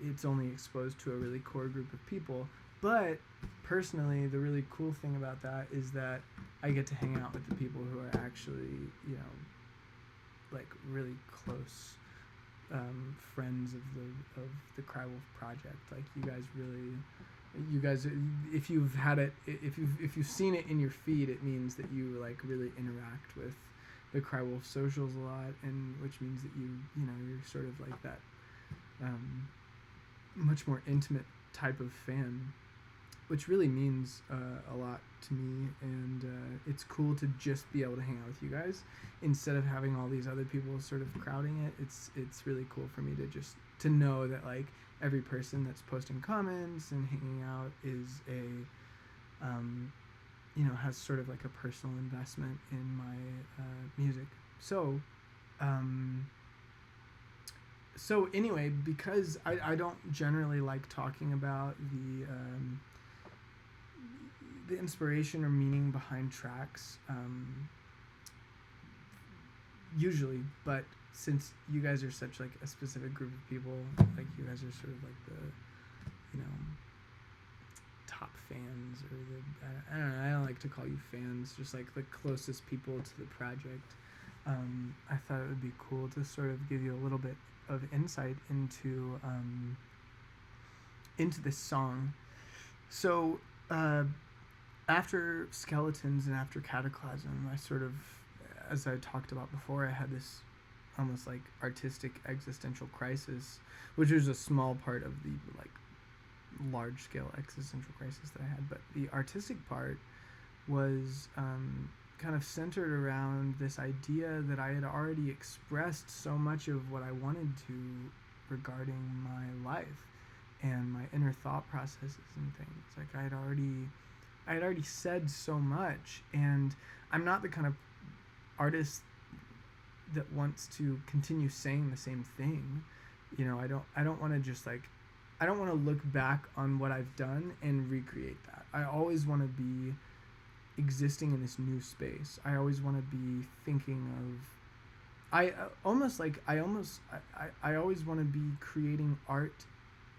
it's only exposed to a really core group of people. But personally, the really cool thing about that is that I get to hang out with the people who are actually, like really close friends of the Crywolf project. Like you guys, if you've had it, if you've seen it in your feed, it means that you like really interact with the Crywolf socials a lot, and which means that you're sort of like that much more intimate type of fan, which really means a lot to me. And it's cool to just be able to hang out with you guys instead of having all these other people sort of crowding it. It's really cool for me to know that like every person that's posting comments and hanging out is has sort of like a personal investment in my music. So anyway, because I don't generally like talking about the inspiration or meaning behind tracks, usually, but since you guys are such like a specific group of people, like you guys are sort of like the top fans, or I don't know, I don't like to call you fans, just like the closest people to the project. I thought it would be cool to sort of give you a little bit of insight into this song. So after Skeletons and after Cataclysm, I sort of, as I talked about before, I had this almost like artistic existential crisis, which was a small part of the like large scale existential crisis that I had. But the artistic part was kind of centered around this idea that I had already expressed so much of what I wanted to regarding my life and my inner thought processes and things. Like I had already said so much, and I'm not the kind of artist that wants to continue saying the same thing. I don't want to just like, I don't want to look back on what I've done and recreate that. I always want to be existing in this new space. I always want to be thinking of, I always want to be creating art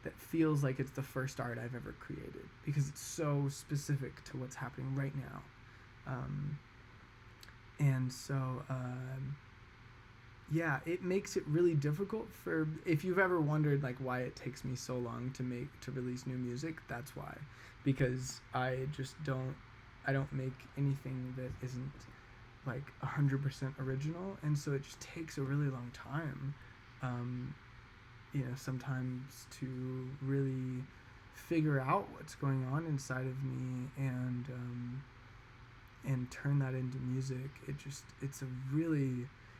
that feels like it's the first art I've ever created, because it's so specific to what's happening right now. And so yeah, it makes it really difficult for, if you've ever wondered like why it takes me so long to release new music, that's why. Because I don't make anything that isn't like 100% original, and so it just takes a really long time, sometimes to really figure out what's going on inside of me, and and turn that into music,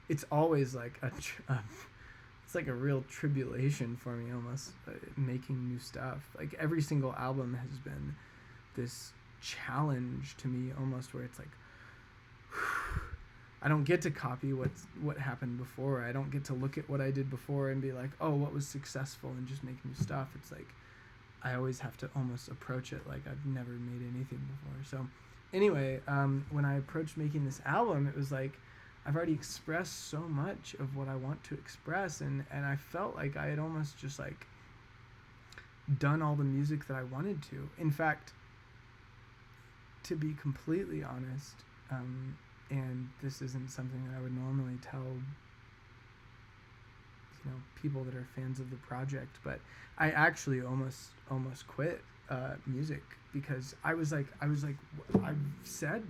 it's always like it's like a real tribulation for me almost, making new stuff. Like every single album has been this challenge to me almost, where it's like I don't get to copy what happened before. I don't get to look at what I did before and be like, oh, what was successful, and just make new stuff. It's like I always have to almost approach it like I've never made anything before. So anyway, when I approached making this album, it was like I've already expressed so much of what I want to express, and I felt like I had almost just like done all the music that I wanted to. In fact, to be completely honest, and this isn't something that I would normally tell people that are fans of the project, but I actually almost quit music, because I was like I've said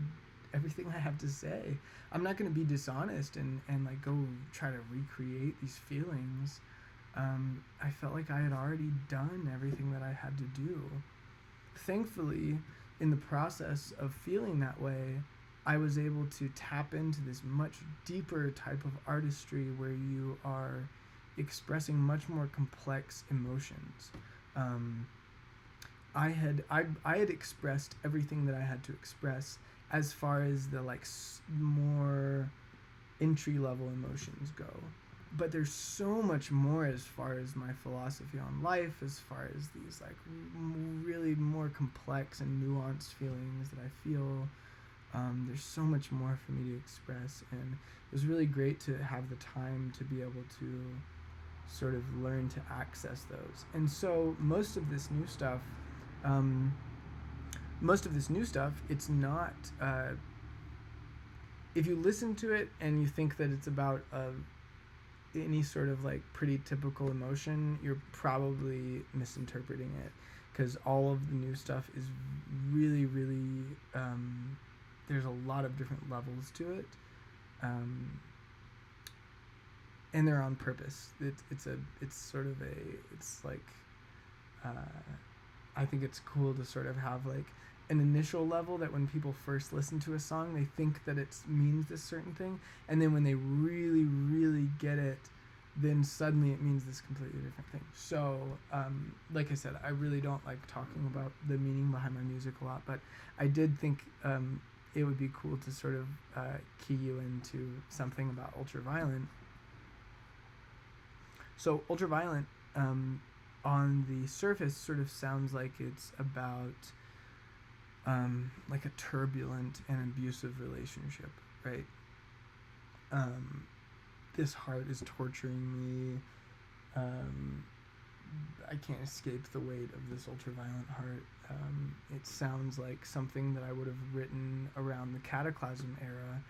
everything I have to say. I'm not going to be dishonest and like go try to recreate these feelings. I felt like I had already done everything that I had to do. Thankfully, in the process of feeling that way, I was able to tap into this much deeper type of artistry where you are expressing much more complex emotions. I had expressed everything that I had to express as far as the like more entry level emotions go, but there's so much more as far as my philosophy on life, as far as these like really more complex and nuanced feelings that I feel. There's so much more for me to express, and it was really great to have the time to be able to sort of learn to access those. And so most of this new stuff, it's not, if you listen to it and you think that it's about any sort of like pretty typical emotion, you're probably misinterpreting it, because all of the new stuff is really, really, there's a lot of different levels to it, and they're on purpose. I think it's cool to sort of have like an initial level that when people first listen to a song, they think that it means this certain thing, and then when they really, really get it, then suddenly it means this completely different thing. So, like I said, I really don't like talking about the meaning behind my music a lot, but I did think it would be cool to sort of key you into something about Ultraviolent. So Ultraviolent, on the surface, sort of sounds like it's about like a turbulent and abusive relationship, right? This heart is torturing me. I can't escape the weight of this ultraviolent heart. It sounds like something that I would have written around the Cataclysm era,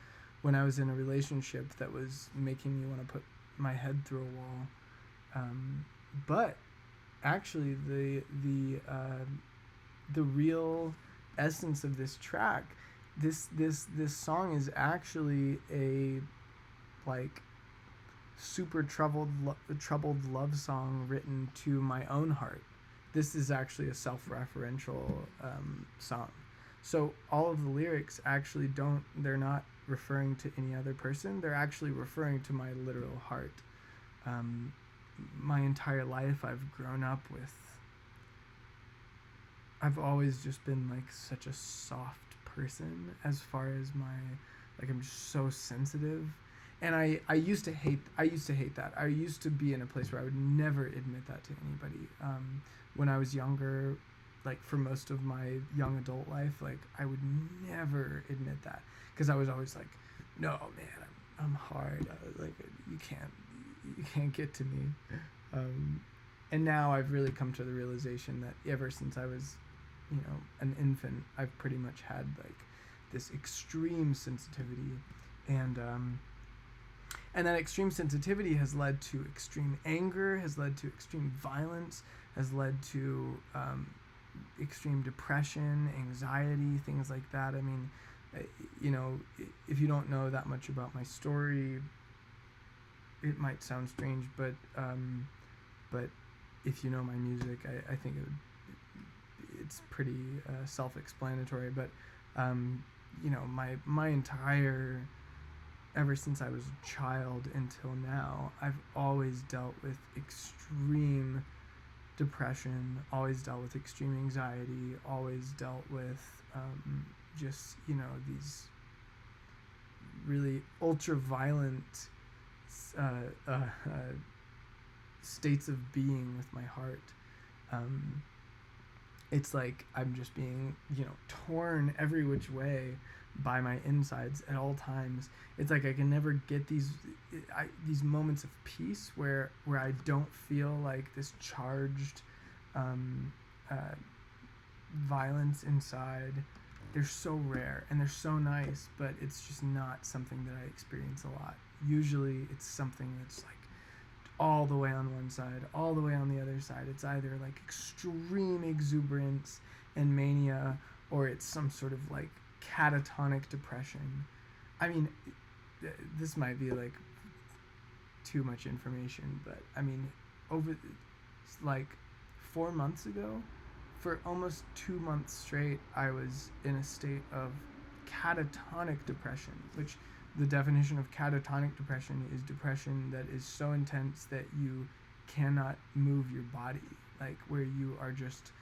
when I was in a relationship that was making me want to put my head through a wall. But actually, the real essence of this track, this song is actually a like super troubled love song written to my own heart. This is actually a self-referential song. So all of the lyrics actually they're not referring to any other person. They're actually referring to my literal heart. My entire life I've grown up with, I've always just been like such a soft person as far as I'm just so sensitive. And I used to hate that. I used to be in a place where I would never admit that to anybody. When I was younger, like for most of my young adult life, like I would never admit that, because I was always like, no man, I'm hard. Like you can't get to me. And now I've really come to the realization that ever since I was, an infant, I've pretty much had like this extreme sensitivity, and that extreme sensitivity has led to extreme anger, has led to extreme violence, has led to extreme depression, anxiety, things like that. I mean, if you don't know that much about my story, it might sound strange, but if you know my music, I think it's pretty self-explanatory. But my entire, ever since I was a child until now, I've always dealt with extreme depression, always dealt with extreme anxiety, always dealt with just, these really ultra violent uh, uh, uh, states of being with my heart. Um, it's like I'm just being, torn every which way by my insides at all times. It's like I can never get these moments of peace where I don't feel like this charged um, uh, violence inside. They're so rare and they're so nice, but it's just not something that I experience a lot. Usually it's something that's like all the way on one side, all the way on the other side. It's either like extreme exuberance and mania, or it's some sort of like catatonic depression. I mean, this might be like too much information, but I mean, over like 4 months ago, for almost 2 months straight, I was in a state of catatonic depression, which the definition of catatonic depression is depression that is so intense that you cannot move your body, like where you are just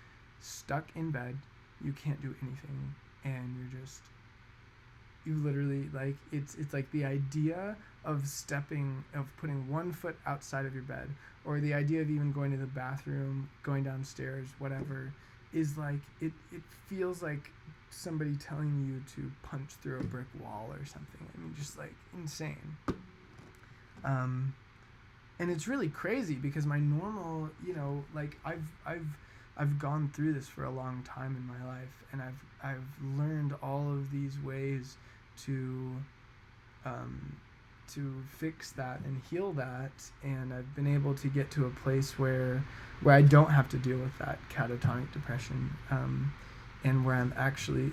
stuck in bed, you can't do anything, and you literally, like, it's like the idea of putting one foot outside of your bed, or the idea of even going to the bathroom, going downstairs, whatever, is like it feels like somebody telling you to punch through a brick wall or something. I mean, just like insane. And it's really crazy because my normal, like I've gone through this for a long time in my life, and I've learned all of these ways to fix that and heal that, and I've been able to get to a place where I don't have to deal with that catatonic depression, and where I'm actually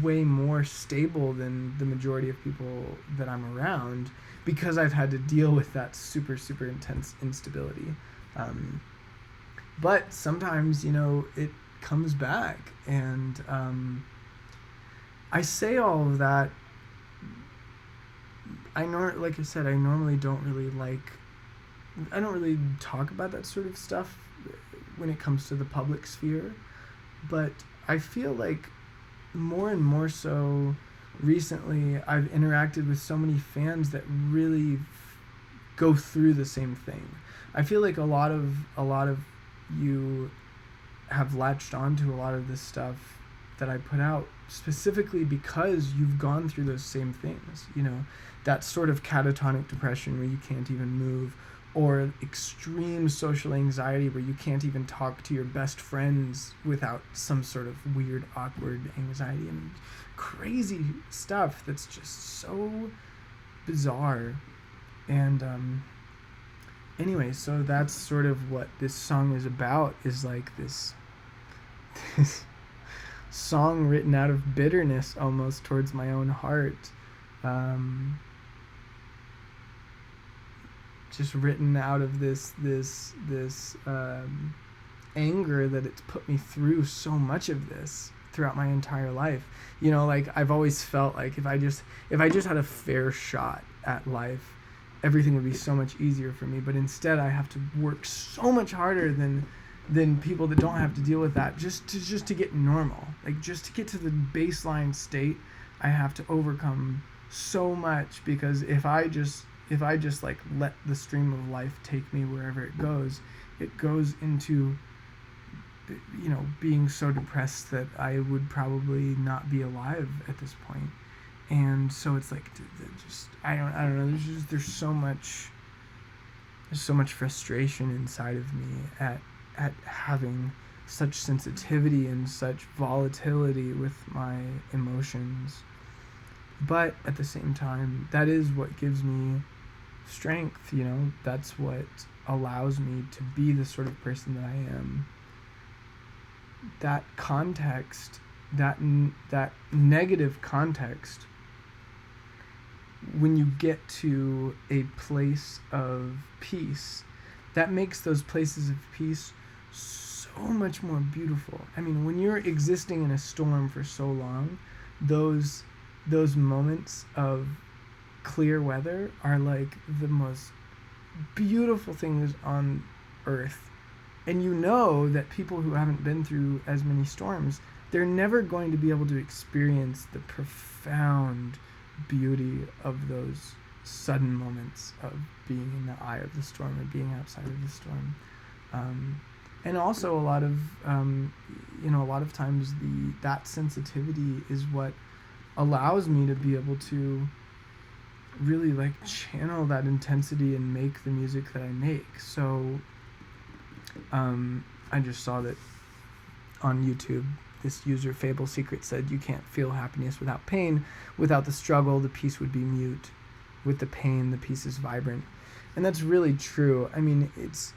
way more stable than the majority of people that I'm around, because I've had to deal with that super, super intense instability. But sometimes, it comes back, and I say all of that. Like I said, I normally don't really talk about that sort of stuff when it comes to the public sphere, but I feel like more and more so recently I've interacted with so many fans that really go through the same thing. I feel like a lot of you have latched onto a lot of this stuff that I put out specifically because you've gone through those same things, that sort of catatonic depression where you can't even move, or extreme social anxiety where you can't even talk to your best friends without some sort of weird, awkward anxiety. I mean, crazy stuff that's just so bizarre. And anyway, so that's sort of what this song is about, is like this song written out of bitterness almost towards my own heart. Just written out of this anger that it's put me through so much of this throughout my entire life. Like I've always felt like if I just had a fair shot at life, everything would be so much easier for me. But instead, I have to work so much harder than people that don't have to deal with that just to get normal. Like just to get to the baseline state, I have to overcome so much, because if I just like let the stream of life take me wherever it goes into being so depressed that I would probably not be alive at this point. And so it's like just I don't know, there's so much frustration inside of me at having such sensitivity and such volatility with my emotions. But at the same time, that is what gives me strength, that's what allows me to be the sort of person that I am. That context, that negative context, when you get to a place of peace, that makes those places of peace so much more beautiful. I mean, when you're existing in a storm for so long, those moments of clear weather are like the most beautiful things on earth. And you know that people who haven't been through as many storms, they're never going to be able to experience the profound beauty of those sudden moments of being in the eye of the storm or being outside of the storm. And also a lot of a lot of times that sensitivity is what allows me to be able to really like channel that intensity and make the music that I make. So I just saw that on YouTube, this user Fable Secret said, "You can't feel happiness without pain. Without the struggle, the peace would be mute. With the pain, the peace is vibrant." And that's really true. I mean, it's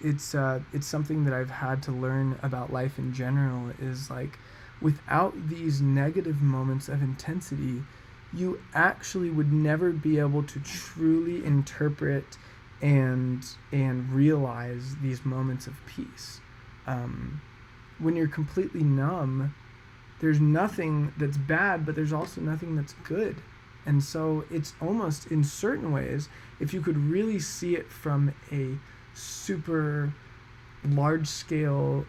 something that I've had to learn about life in general, is like, without these negative moments of intensity, you actually would never be able to truly interpret and realize these moments of peace. When you're completely numb, there's nothing that's bad, but there's also nothing that's good. And so it's almost, in certain ways, if you could really see it from a super large scale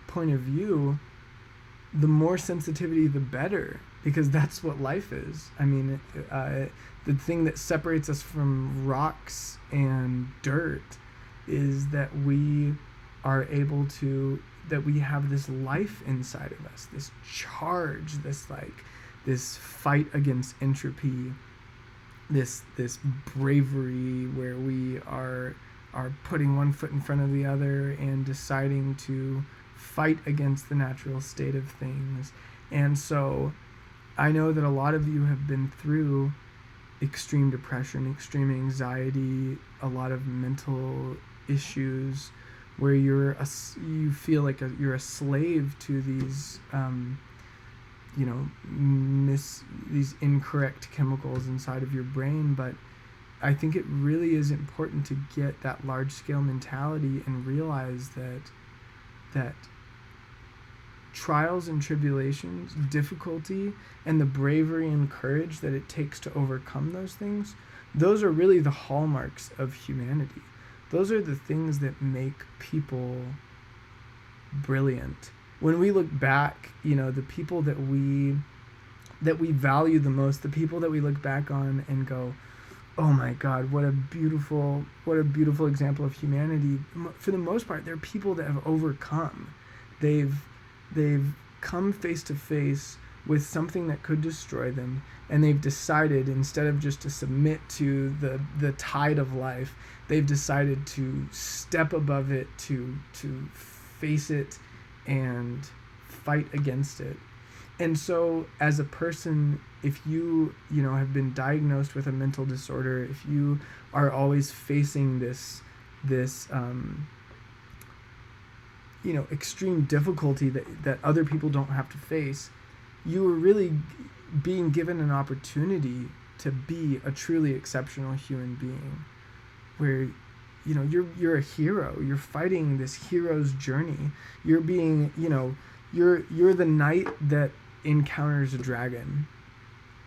point of view, the more sensitivity, the better, because that's what life is. I mean, the thing that separates us from rocks and dirt is that we are able to, that we have this life inside of us, this charge, this fight against entropy, this bravery where we are putting one foot in front of the other and deciding to fight against the natural state of things. And so I know that a lot of you have been through extreme depression, extreme anxiety, a lot of mental issues where you feel like you're a slave to these these incorrect chemicals inside of your brain. But I think it really is important to get that large scale mentality and realize that trials and tribulations, difficulty, and the bravery and courage that it takes to overcome those things, those are really the hallmarks of humanity. Those are the things that make people brilliant. When we look back, the people that we value the most, the people that we look back on and go, "Oh my God, what a beautiful example of humanity." For the most part, they're people that have overcome. They've come face to face with something that could destroy them, and they've decided, instead of just to submit to the tide of life, they've decided to step above it, to face it and fight against it. And so as a person, if you have been diagnosed with a mental disorder, if you are always facing this extreme difficulty that other people don't have to face, you are really being given an opportunity to be a truly exceptional human being, where you're a hero. You're fighting this hero's journey. You're being you're the knight that encounters a dragon.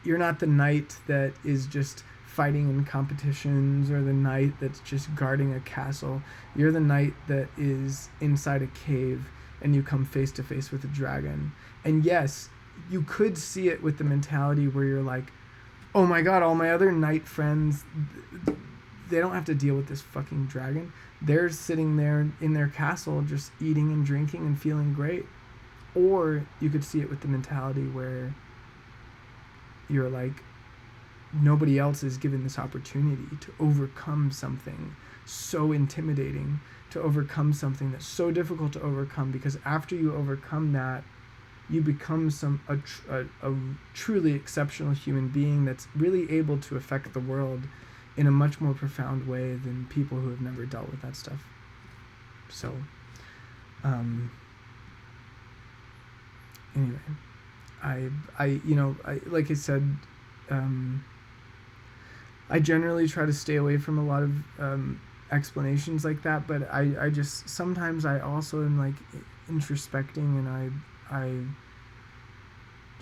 You're not the knight that is just fighting in competitions, or the knight that's just guarding a castle. You're the knight that is inside a cave and you come face to face with a dragon. And yes, you could see it with the mentality where you're like, "Oh my God, all my other knight friends, they don't have to deal with this fucking dragon. They're sitting there in their castle just eating and drinking and feeling great." Or you could see it with the mentality where you're like, nobody else is given this opportunity to overcome something so intimidating, to overcome something that's so difficult to overcome, because after you overcome that, you become a truly exceptional human being that's really able to affect the world in a much more profound way than people who have never dealt with that stuff. So, anyway, I like I said, I generally try to stay away from a lot of explanations like that, but I just, sometimes I also am like introspecting, and I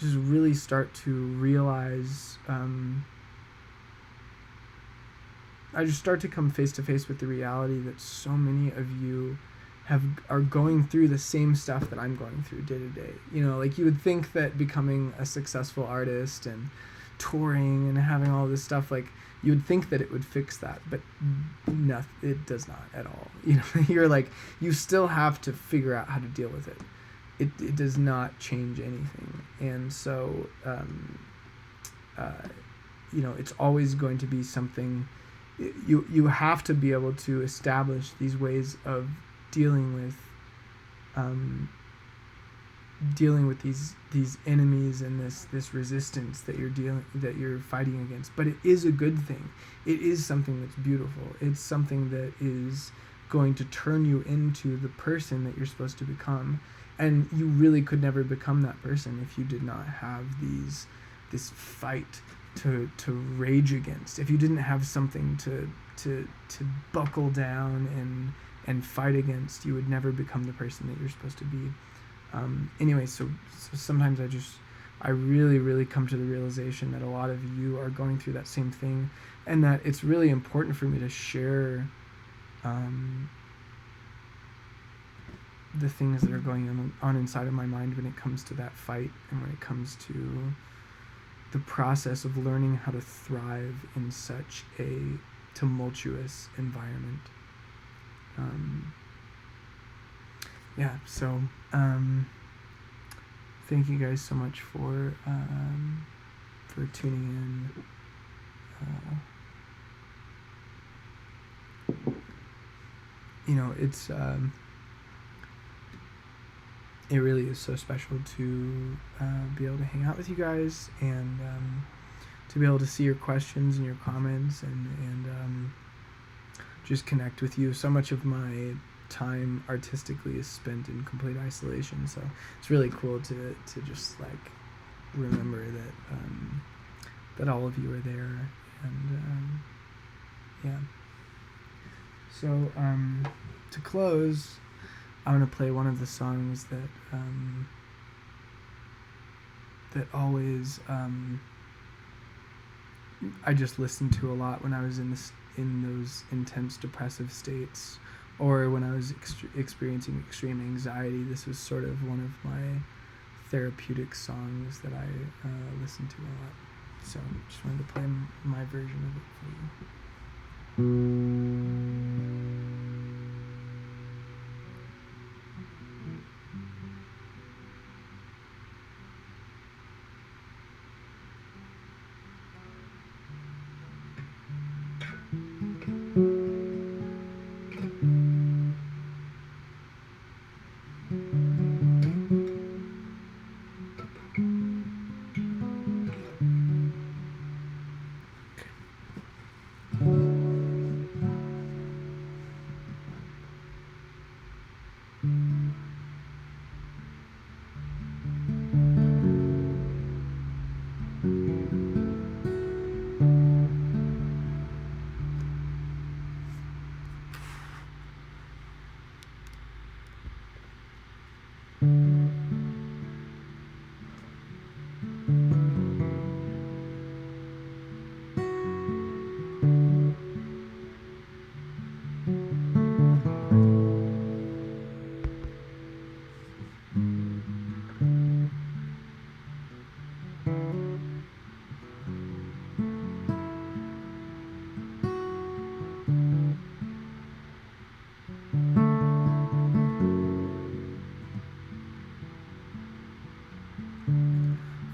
just really start to realize, I just start to come face to face with the reality that so many of you are going through the same stuff that I'm going through day to day. You know, like you would think that becoming a successful artist and touring and having all this stuff, like you would think that it would fix that, but no, it does not at all. You know, you're like, you still have to figure out how to deal with it. It does not change anything. And so, you know, it's always going to be something. You have to be able to establish these ways of dealing with these enemies and this resistance that you're fighting against. But it is a good thing. It is something that's beautiful. It's something that is going to turn you into the person that you're supposed to become. And you really could never become that person if you did not have this fight to rage against. If you didn't have something to buckle down and fight against, you would never become the person that you're supposed to be. Anyway, so sometimes I really, really come to the realization that a lot of you are going through that same thing, and that it's really important for me to share the things that are going on inside of my mind when it comes to that fight, and when it comes to the process of learning how to thrive in such a tumultuous environment. So thank you guys so much for tuning in. You know, it's it really is so special to be able to hang out with you guys, and to be able to see your questions and your comments, and just connect with you. So much of my time artistically is spent in complete isolation, so it's really cool to just like remember that all of you are there. And so to close, I'm gonna play one of the songs that always I just listened to a lot when I was in those intense depressive states, or when I was experiencing extreme anxiety. This was sort of one of my therapeutic songs that I listened to a lot. So just wanted to play my version of it for you.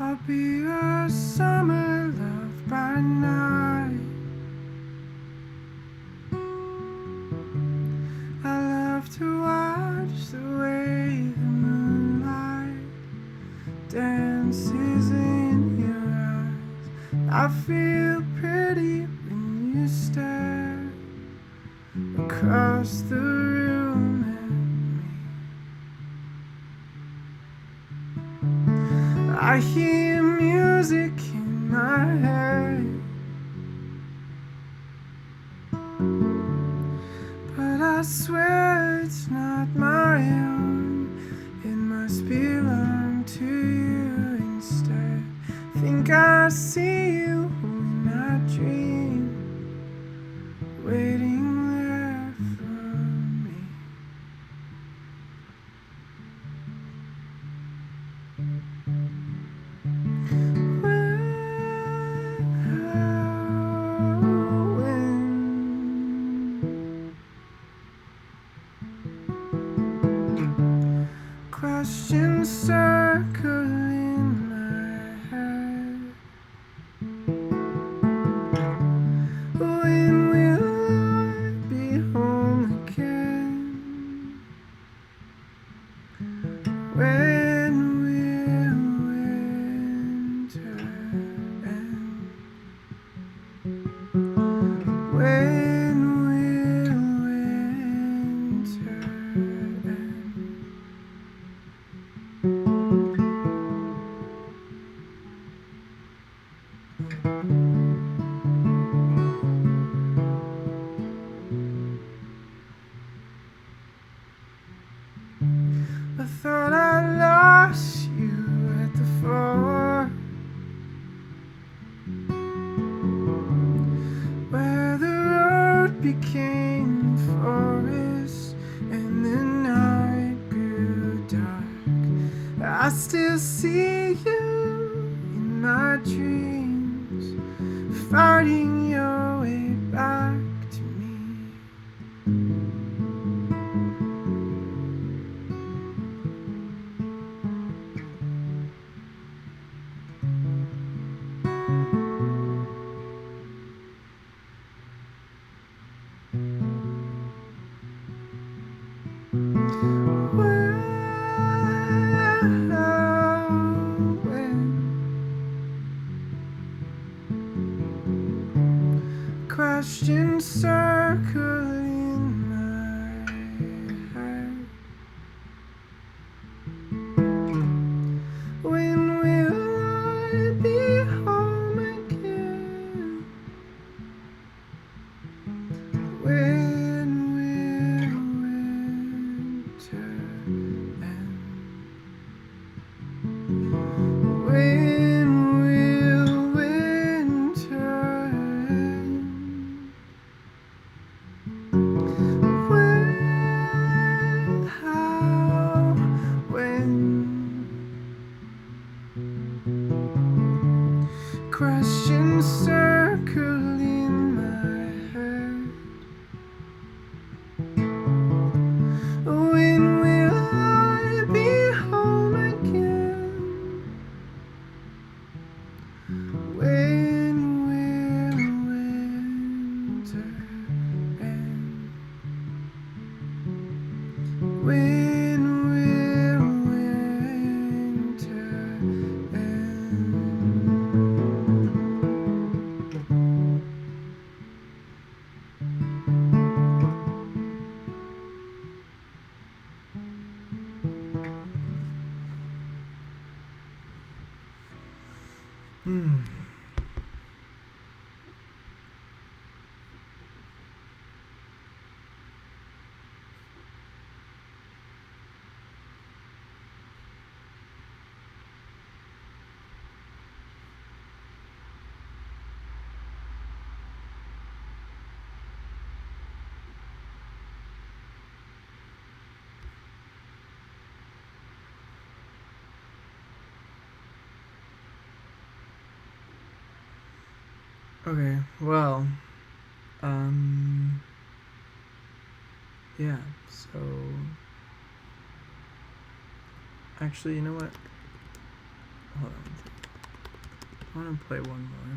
I'll be a summer love by night. I love to watch the way the moonlight dances in your eyes. I feel pretty when you stare across the room at me. I hear music in my head, but I swear it's not my own. It must belong to you instead. think I see you in my dream, waiting there for me. Questions circle in my head. When will I be home again? When will winter end? When will winter end? I thought I lost you at the fort, where the road became forest and the night grew dark. I still see you in my dreams, fighting your way back to me. Questions circle in my head. When will I be home again? When will winter end? When will winter end? When, how, when? Questions circle in my head. When will I be home again? When will winter end? When will winter end? Okay, well, yeah, so, actually, you know what, hold on, I want to play one more,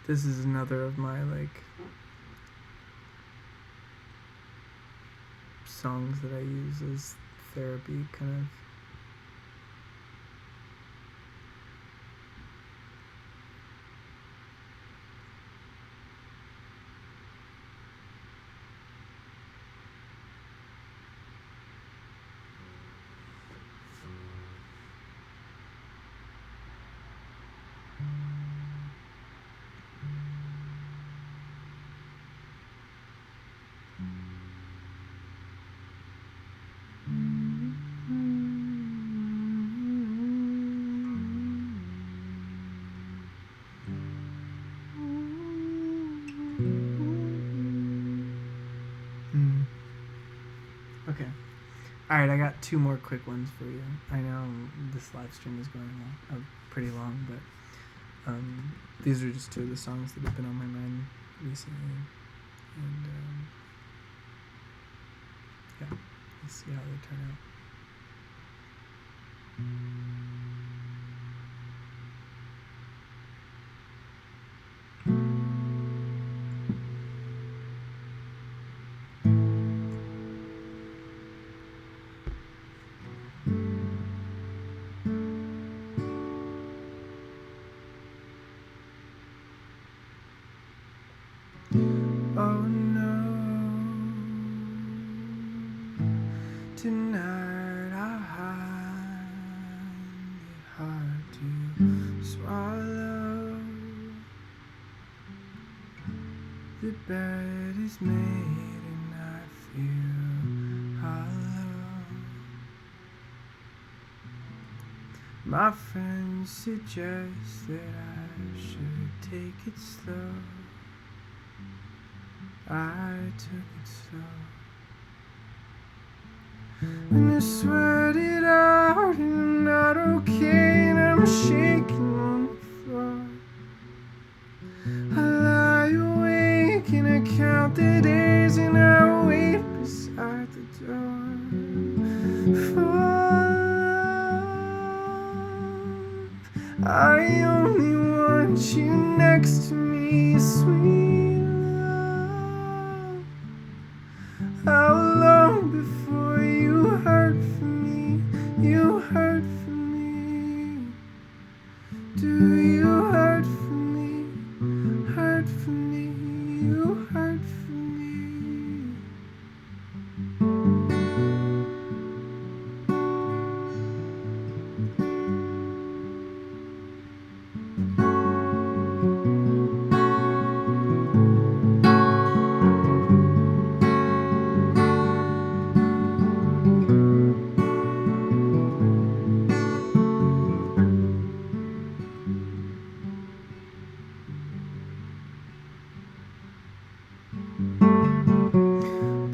this is another of my, like, songs that I use as therapy, kind of. Alright, I got 2 more quick ones for you. I know this live stream is going pretty long, but these are just 2 of the songs that have been on my mind recently. And yeah, let's see how they turn out. Oh no, tonight I find it hard to swallow. The bed is made and I feel hollow. My friends suggest that I should take it slow. I took it slow. And I sweat it out and I'm not okay and I'm shaking on the floor. I lie awake and I count the days and I wait beside the door for love. I only want you next to me, sweet love. How long before you hurt for me? You hurt for me. Do you hurt for me? Hurt for me. You hurt for me.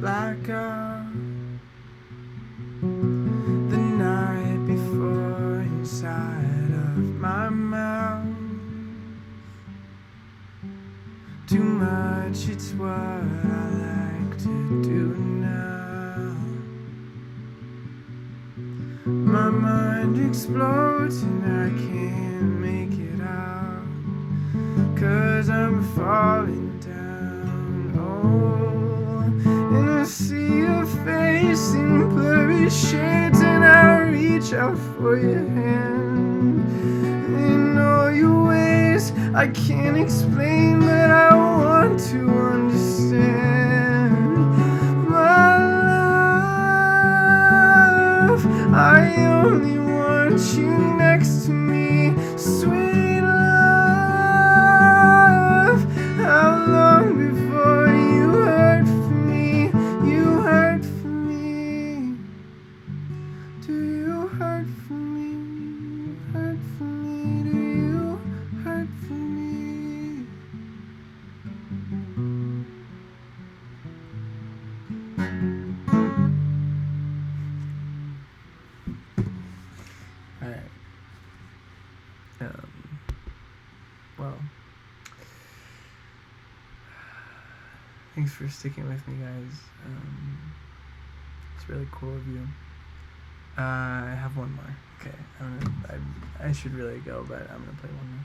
Blackout the night before inside of my mouth. Too much, it's what I like to do now. My mind explodes and I can't make it out, 'cause I'm falling down. Oh, and I see your face in blurry shades and I reach out for your hand. In all your ways I can't explain, but I want to understand. My love, I only want you next to me, sweet love. How long before you hurt for me? You hurt for me. Do you hurt for me? Hurt for me. Do you hurt for me? Alright. Well, thanks for sticking with me, guys. It's really cool of you. I have one more. Okay, I should really go, but I'm gonna play one more.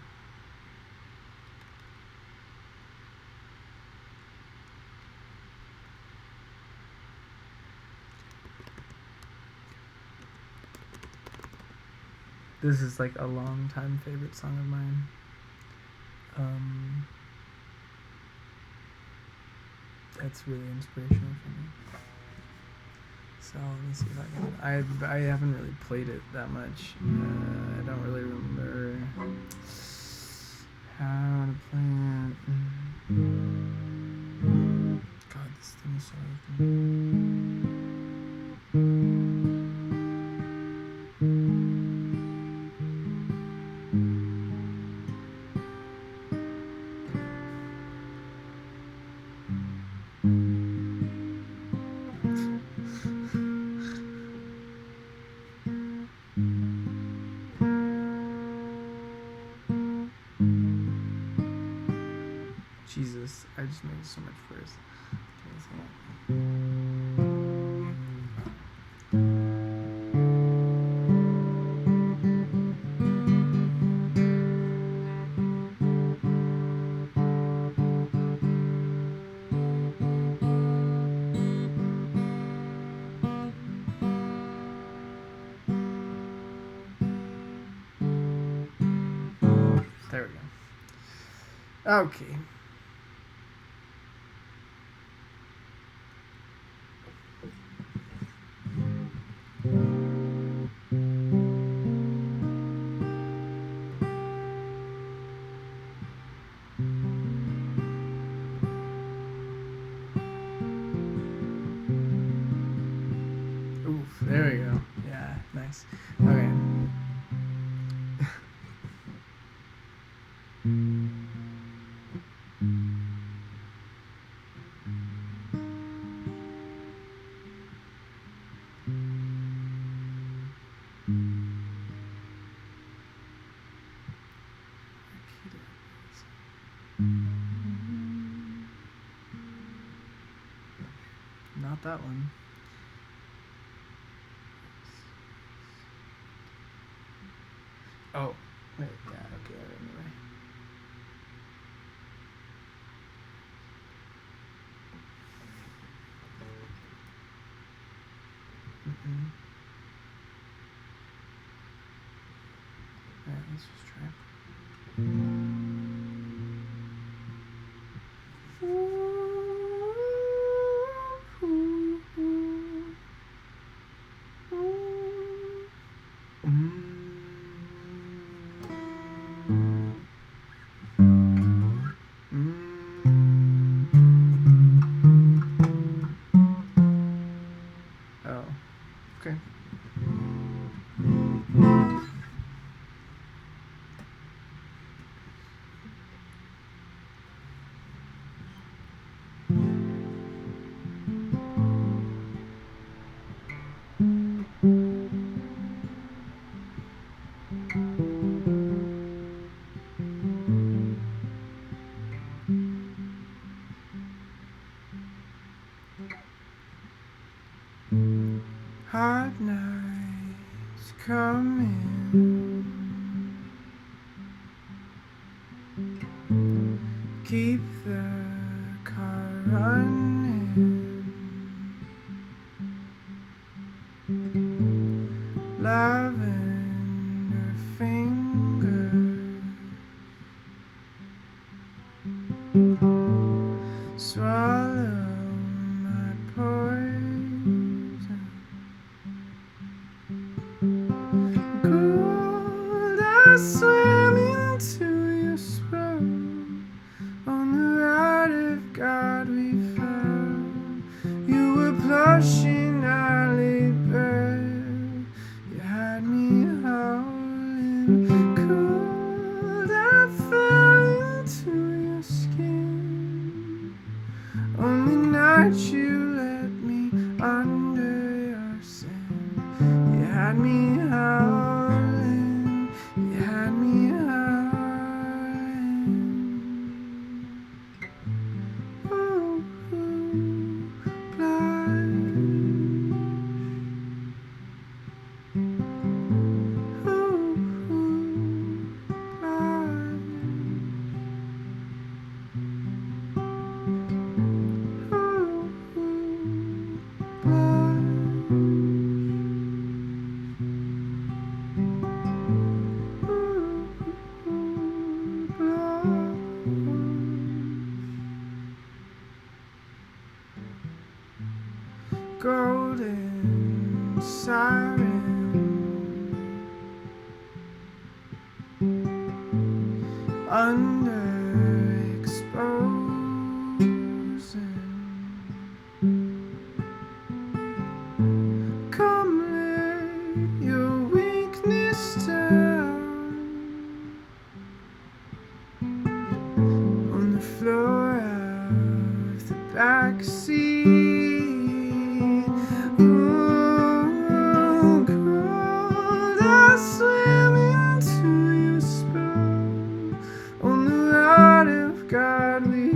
This is like a long time favorite song of mine. That's really inspirational for me. So let me see if I can. I haven't really played it that much. I don't really remember how to play it. God, this thing is so open. Jesus, I just made so much worse. There we go. Okay. Oof, there we go. Yeah, nice. Okay. Not that one. Oh, wait, yeah, okay, anyway. Alright, let's just try. Oh, okay. Hard nights coming, keep the car running, lavender fingers, swallow my poison. Cold, I swam into your spell. On the ride of God we fell. You were blushing, I lay bare. You had me howling. Cold, I fell into your skin. On the night you let me under your sin. You had me howling. You had me howling. Ooh, blush. Ooh, blush. Golden siren underexposing. Come lay your weakness down on the floor of the backseat. Oh, cold, I swam into your spell. On the ride of God we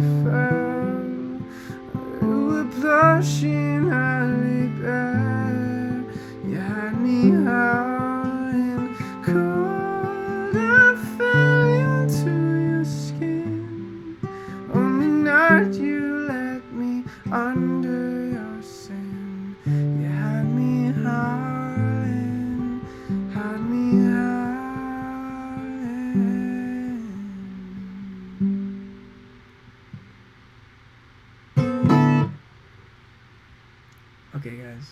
Okay, guys.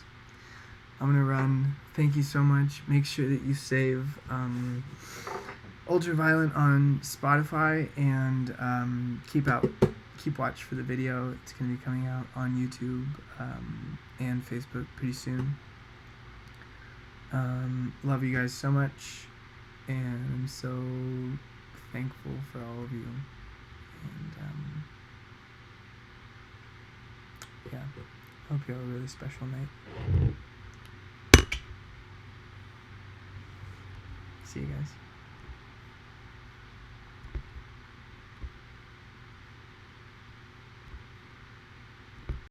I'm gonna run. Thank you so much. Make sure that you save Ultraviolent on Spotify and keep watch for the video. It's gonna be coming out on YouTube and Facebook pretty soon. Love you guys so much, and I'm so thankful for all of you. And yeah, hope you have a really special night. See you guys.